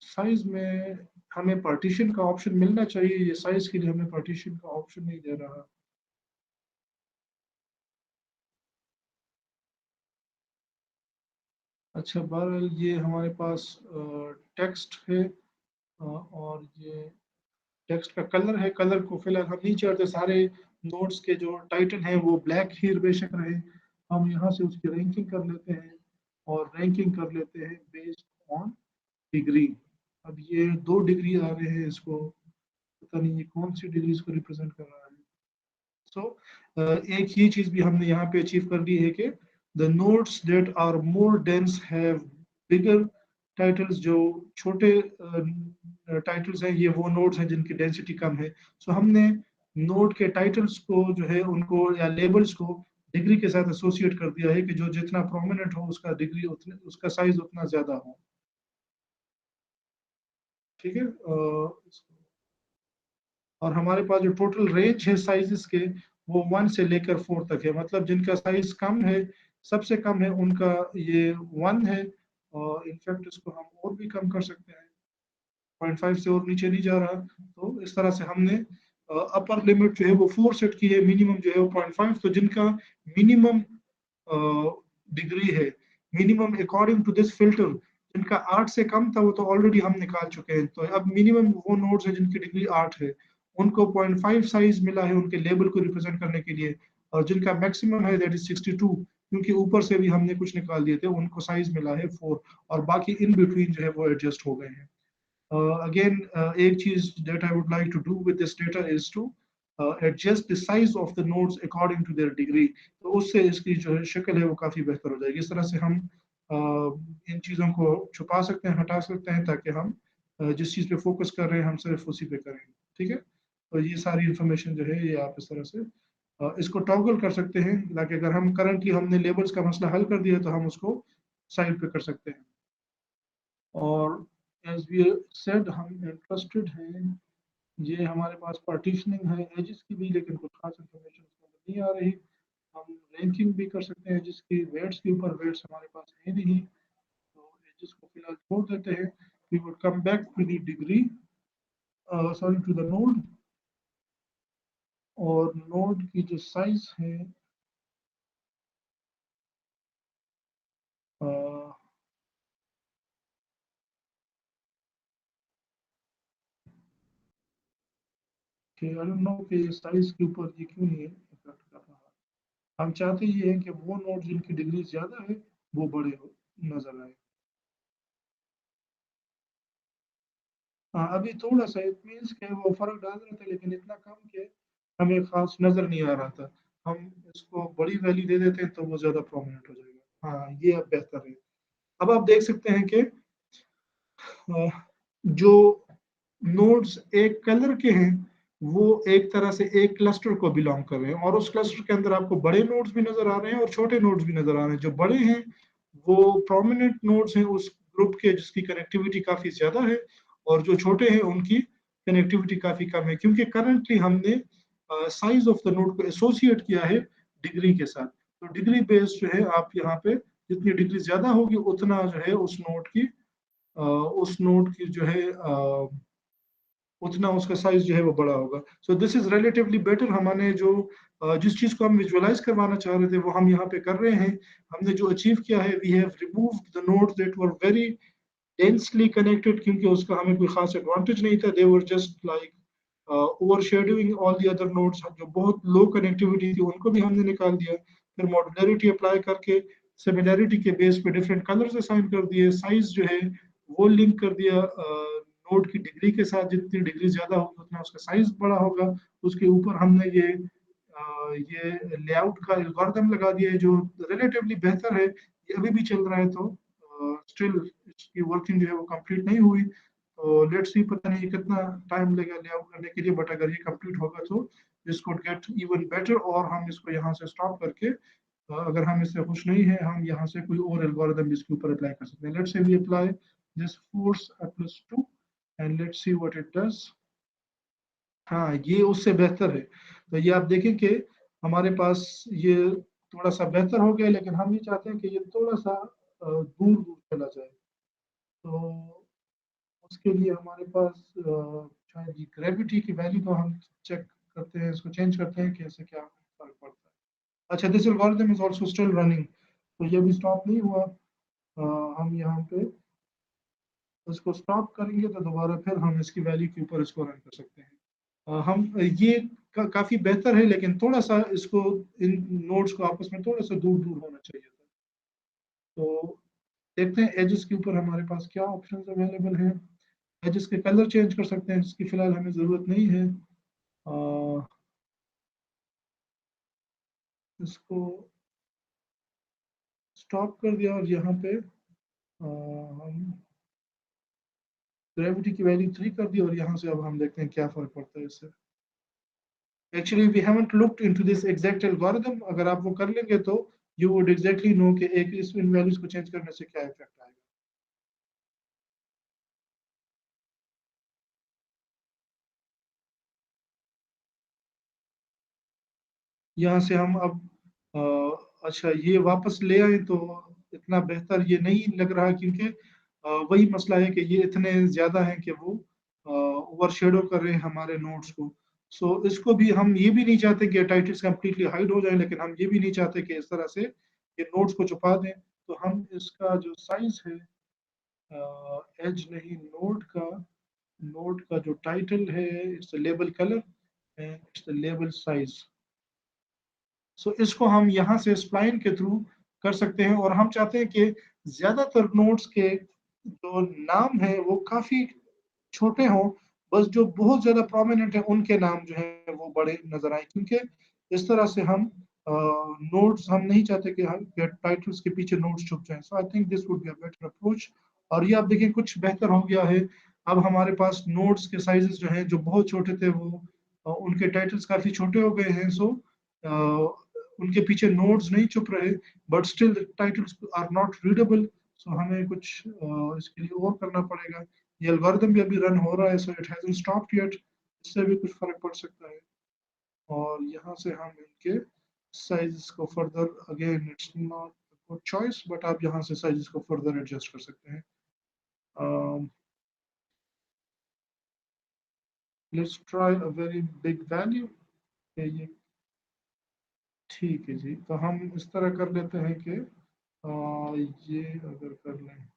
A: साइज में हमें पार्टीशन का ऑप्शन मिलना चाहिए। ये साइज के लिए हमें पार्टीशन का ऑप्शन नहीं दे रहा। अच्छा, बहरहाल ये हमारे पास टेक्स्ट है, और ये टेक्स्ट का कलर है। कलर को फिलहाल हम नहीं चाहते सारे नोट्स के जो टाइटल हैं वो ब्लैक ही बेशक रहे। हम यहाँ से उसकी रैंकिंग कर लेते हैं, और रैंकिंग कर लेते हैं बेस्ड ऑन डिग्री। अब ये 2 डिग्री आ रहे हैं, इसको पता नहीं ये कौन सी डिग्री इसको रिप्रेजेंट कर रहा है। एक ये चीज भी हमने यहाँ पे अचीव कर ली है कि the nodes that are more dense have bigger titles. जो छोटे टाइटल्स हैं, ये वो नोट्स हैं जिनकी डेंसिटी कम है। सो हमने नोट के टाइटल्स को जो है उनको या लेबल्स को डिग्री के साथ एसोसिएट कर दिया है कि जो जितना प्रोमिनेंट हो उसका डिग्री उतने, उसका साइज उतना ज्यादा हो। ठीक है, और हमारे पास जो टोटल रेंज है साइजेस के, वो 1 से लेकर 4 तक है। मतलब जिनका साइज कम है, सबसे कम है, उनका ये 1 है। और इनफैक्ट इसको हम और भी कम कर सकते हैं, 0.5 से और नीचे नहीं जा रहा। तो इस तरह से हमने अपर लिमिट जो है वो 4 सेट की है, मिनिमम जो है वो 0.5। तो जिनका मिनिमम डिग्री है, minimum according to this filter, जिनका 8 से कम था वो तो ऑलरेडी हम निकाल चुके हैं। तो अब मिनिमम वो नोड्स हैं जिनकी डिग्री 8 है, उनको 0.5 साइज मिला है उनके लेबल को रिप्रेजेंट करने के लिए, और जिनका मैक्सिमम है दैट इज 62, क्योंकि ऊपर से भी हमने कुछ निकाल दिए थे, उनको साइज मिला है 4, और बाकी इन बिटवीन जो है वो एडजस्ट हो गए हैं। Again, एक चीज that I would like to do with this data is to adjust the size of the nodes according to their degree। तो उससे इसकी जो है शक्ल है वो काफी बेहतर हो जाएगी। इस तरह से हम इन चीजों को छुपा सकते हैं, हटा सकते हैं, ताकि हम जिस चीज पे फोकस कर रहे हैं हम सिर्फ उसी पे करें। ठीक है, तो ये सारी इंफॉर्मेशन जो है ये आप इस तरह से इसको टॉगल कर सकते हैं, ताकि अगर हम करंटली हमने लेबल्स का मसला हल कर दिया तो हम उसको साइड पे कर सकते हैं। और एज वी सेड हम इंटरेस्टेड हैं, ये हमारे पास पार्टीशनिंग है एजेस की भी, लेकिन कुछ खास इंफॉर्मेशन उसमें नहीं आ रही। हम रैंकिंग भी कर सकते हैं एजेस की, वेट्स के ऊपर, वेट्स हमारे पास है नहीं, तो एजेस को फिलहाल छोड़ देते हैं। We would come back to the degree, sorry to the node, और नोड की जो साइज है कि आई डोंट नो कि साइज के ऊपर ये क्यों नहीं इफेक्ट कर रहा। हम चाहते ये हैं कि वो नोड जिनकी डिग्री ज्यादा है वो बड़े हो नजर आए। हाँ, अभी थोड़ा सा इट मीन्स के वो फर्क डाल रहे थे, लेकिन इतना कम कि हमें खास नजर नहीं आ रहा था। हम इसको बड़ी वैल्यू दे देते हैं तो वो ज्यादा प्रोमिनेंट हो जाएगा। हाँ, ये अब बेहतर है। अब आप देख सकते हैं कि जो नोड्स एक कलर के हैं वो एक तरह से एक क्लस्टर को बिलोंग कर रहे हैं, और उस क्लस्टर के अंदर आपको बड़े नोड्स भी नजर आ रहे हैं और छोटे नोड्स भी नजर आ रहे हैं। जो बड़े हैं वो प्रोमिनेंट नोड्स हैं उस ग्रुप के जिसकी कनेक्टिविटी काफी ज्यादा है, और जो छोटे हैं उनकी कनेक्टिविटी काफी कम है, क्योंकि करंटली हमने साइज ऑफ द नोड को एसोसिएट किया है डिग्री के साथ। तो डिग्री बेस्ड जो है आप यहाँ पे जितनी डिग्री ज्यादा होगी उतना जो है उस नोड की जो है उतना उसका साइज जो है वो बड़ा होगा। सो दिस इज रिलेटिवली बेटर। हमने जो जिस चीज को हम विजुअलाइज करवाना चाह रहे थे वो हम यहाँ पे कर रहे हैं। हमने जो अचीव किया है, we have removed the nodes that were very densely connected, क्योंकि उसका हमें कोई खास एडवांटेज नहीं था। They were just like overshadowing all the other nodes. जो बहुत लो कनेक्टिविटी थी उनको भी हमने निकाल दिया। फिर मॉड्युलरिटी अप्लाई करके सिमिलैरिटी के बेस पे डिफरेंट कलर्स असाइन कर दिए। साइज जो है वो लिंक कर दिया नोड की डिग्री के साथ, जितनी डिग्री ज्यादा होगी उतना उसका साइज बड़ा होगा। उसके ऊपर हमने ये लेआउट का एल्गोरिथम लगा दिया है जो रिलेटिवली बेहतर है। ये अभी भी चल रहा है, तो स्टिल इसकी वर्किंग जो है वो कंप्लीट नहीं हुई। तो लेट्स सी, पता नहीं कितना टाइम लगेगा लेआउट करने के लिए, बट अगर ये कंप्लीट होगा तो this could get even better. और हम इसको यहाँ से स्टॉप करके अगर हम इससे खुश नहीं है हम यहाँ से कोई और एल्गोरिथम इसके ऊपर अप्लाई कर सकते हैं। Let's say we apply this force +2 and let's see what it does. हाँ, ये उससे बेहतर है। तो ये आप देखें कि हमारे पास ये थोड़ा सा बेहतर हो गया, लेकिन हम ये चाहते हैं कि ये थोड़ा सा दूर दूर चला जाए। तो उसके लिए हमारे पास शायद ये ग्रेविटी की वैल्यू को हम चेक करते हैं, इसको चेंज करते हैं कि इससे क्या फर्क पड़ता है। अच्छा, this algorithm is also still running, तो ये भी स्टॉप नहीं हुआ। हम यहाँ पे इसको स्टॉप करेंगे तो दोबारा फिर हम इसकी वैल्यू के ऊपर इसको रन कर सकते हैं। हम ये काफी बेहतर है, लेकिन थोड़ा सा इसको इन नोड्स को आपस में थोड़ा सा दूर दूर होना चाहिए था। तो देखते हैं एजेस के ऊपर हमारे पास क्या ऑप्शंस अवेलेबल हैं। एजेस के कलर चेंज कर सकते हैं, जिसकी फिलहाल हमें जरूरत नहीं है। इसको स्टॉप कर दिया और यहाँ पे हम ग्रेविटी की वैल्यू 3 कर दी, और यहाँ से अब हम देखते हैं क्या फर्क पड़ता है इससे। Actually we haven't looked into this exact algorithm. अगर आप वो कर लेंगे तो यू वुड एग्जैक्टली नो कि एक इस इन वैल्यूज को चेंज करने से क्या इफेक्ट आएगा। यहाँ से हम अब अच्छा ये वापस ले आए तो इतना बेहतर ये नहीं लग रहा, क्योंकि वही मसला है कि ये इतने ज्यादा हैं कि वो ओवरशेडो कर रहे हैं हमारे नोट्स को। सो इसको भी हम ये भी नहीं चाहते कि टाइटल्स कंप्लीटली हाइड हो जाए, लेकिन हम ये भी नहीं चाहते कि इस तरह से ये नोट्स को छुपा दें। तो हम इसका जो साइज है एज नहीं, नोड का जो टाइटल है, its label colour and its label size. So इसको हम यहाँ से स्प्लाइन के थ्रू कर सकते हैं, और हम चाहते हैं कि ज्यादातर नोड्स के जो नाम है वो काफी छोटे हों, बस जो बहुत ज्यादा प्रोमिनेंट है उनके नाम जो है वो बड़े नजर आए, क्योंकि इस तरह से हम नोट्स, हम नहीं चाहते कि टाइटल्स के पीछे नोट्स छुप जाएं। So I think this would be a better approach. और ये आप देखिए कुछ बेहतर हो गया है। अब हमारे पास नोट्स के साइजेस जो हैं, जो बहुत छोटे थे, वो उनके टाइटल्स काफी छोटे हो गए हैं। सो उनके पीछे नोट्स नहीं छुप रहे, but still titles are not readable. So हमें कुछ इसके लिए और करना पड़ेगा। ये एल्गोरिथम भी अभी रन हो रहा है, so it hasn't stopped yet. इससे भी कुछ फर्क पड़ सकता है। और यहाँ से हम इनके साइज को further, again it's not good choice, but आप यहाँ से साइज को फर्दर एडजस्ट कर सकते हैं। Let's try a very big value. ये ठीक है जी, तो हम इस तरह कर लेते हैं कि ये अगर कर लें,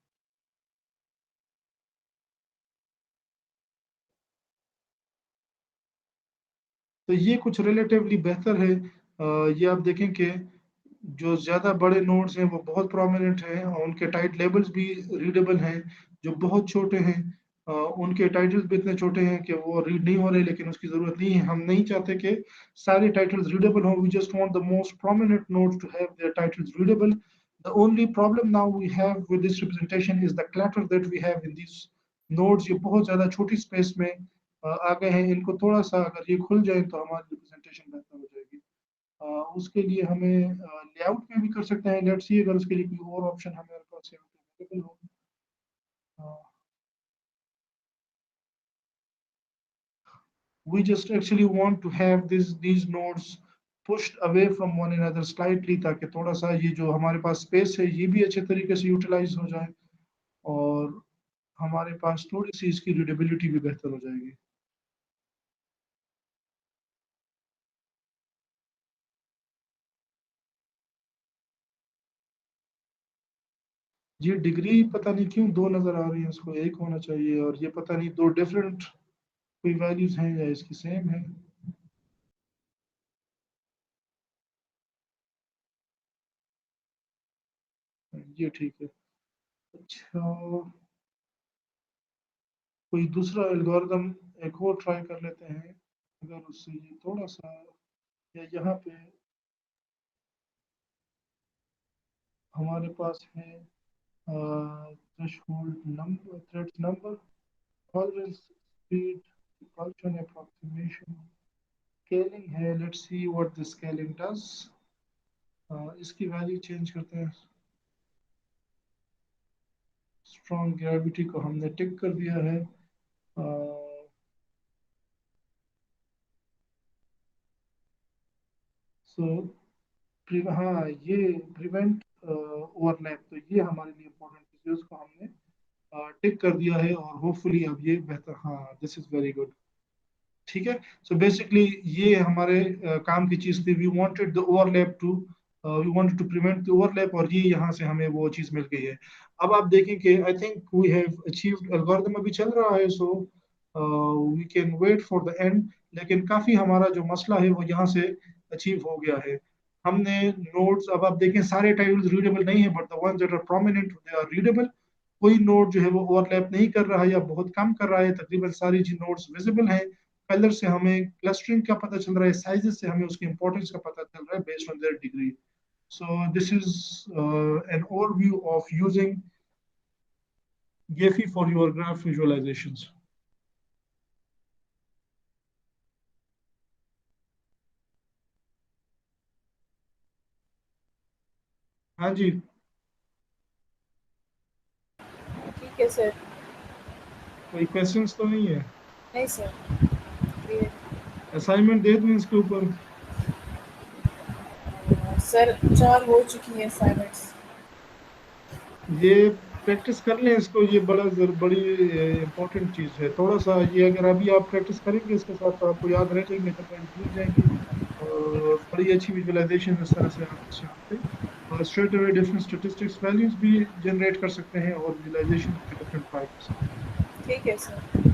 A: तो ये कुछ रिलेटिवली बेहतर है। ये आप देखें कि जो ज़्यादा बड़े नोड्स हैं वो बहुत प्रोमिनेंट हैं, और उनके टाइट लेबल्स भी रीडेबल हैं। जो बहुत छोटे हैं, उनके टाइटल्स भी इतने छोटे हैं कि वो रीड नहीं हो रहे, लेकिन उसकी ज़रूरत नहीं है। हम नहीं चाहते कि सारे टाइटल्स रीडेबल हों, we just want the most prominent nodes to have their titles readable. The only problem now we have with this representation is the clutter that we have in this nodes. ये बहुत ज़्यादा छोटी space में आ गए हैं। इनको थोड़ा सा अगर ये खुल जाए तो हमारी रिप्रेजेंटेशन बेहतर हो जाएगी। उसके लिए हमें लेआउट में भी कर सकते हैं। लेट्स सी अगर उसके लिए कोई और ऑप्शन हमारे पास अवेलेबल हो। We just actually want to have these nodes pushed away from one another slightly, ताकि थोड़ा सा ये जो हमारे पास स्पेस है ये भी अच्छे तरीके से यूटिलाइज हो जाए, और हमारे पास थोड़ी सी इसकी रीडेबिलिटी भी बेहतर हो जाएगी। ये डिग्री पता नहीं क्यों दो नजर आ रही है, इसको एक होना चाहिए, और ये पता नहीं दो डिफरेंट कोई वैल्यूज हैं या इसकी सेम है। ये ठीक है। अच्छा, कोई दूसरा एल्गोरिदम एक और ट्राई कर लेते हैं, अगर उससे ये थोड़ा सा, या यहाँ पे हमारे पास है threshold number, threads number, tolerance, speed, repulsion, approximation, scaling है। Let's see what the scaling does. इसकी वैल्यू चेंज करते हैं। स्ट्रॉन्ग ग्रेविटी को हमने टिक कर दिया है। सो हाँ, ये प्रिवेंट ओवरलैप, तो ये हमारे लिए इम्पोर्टेंट है, उसको हमने टिक कर दिया है, और होपफुली अब ये बेहतर, हाँ दिस इज वेरी गुड। ठीक है। सो बेसिकली ये हमारे काम की चीज थी। We wanted the overlap to, we wanted to prevent the overlap, और ये यहाँ से हमें वो चीज मिल गई है। अब आप देखें कि I think we have achieved, algorithm अभी चल रहा है, so we can wait for the end. लेकिन काफी हमारा जो मसला है वो यहाँ से अचीव हो गया है। हमने नोट्स, अब आप देखें सारे टाइटल्स रीडेबल नहीं है, but the ones that are prominent they are readable. कोई नोट जो है वो ओवरलैप नहीं कर रहा है या बहुत कम कर रहा है, तकरीबन सारी जी नोट्स विजिबल हैं। कलर से हमें क्लस्टरिंग का पता चल रहा है, साइजेस से हमें उसकी इंपॉर्टेंस का पता चल रहा है based on their degree. So this is an overview of using Gephi for your graph visualizations. हाँ जी,
D: ठीक है सर।
A: कोई क्वेश्चंस तो नहीं है?
D: नहीं सर, क्लियर।
A: असाइनमेंट दे दूं इसके ऊपर?
D: सर 4 हो चुकी है असाइनमेंट्स।
A: ये प्रैक्टिस कर लें इसको, ये बड़ी इंपॉर्टेंट चीज़ है। थोड़ा सा ये अगर अभी आप प्रैक्टिस करेंगे इसके साथ तो आपको याद रहेगी, नहीं तो कहीं भूल जाएंगे। और बड़ी अच्छी विजुअलाइजेशन इस तरह से आप इससे straight away different statistics values भी जनरेट कर सकते हैं और विजुअलाइजेशन के डिफरेंट टाइप्स।
D: ठीक है सर।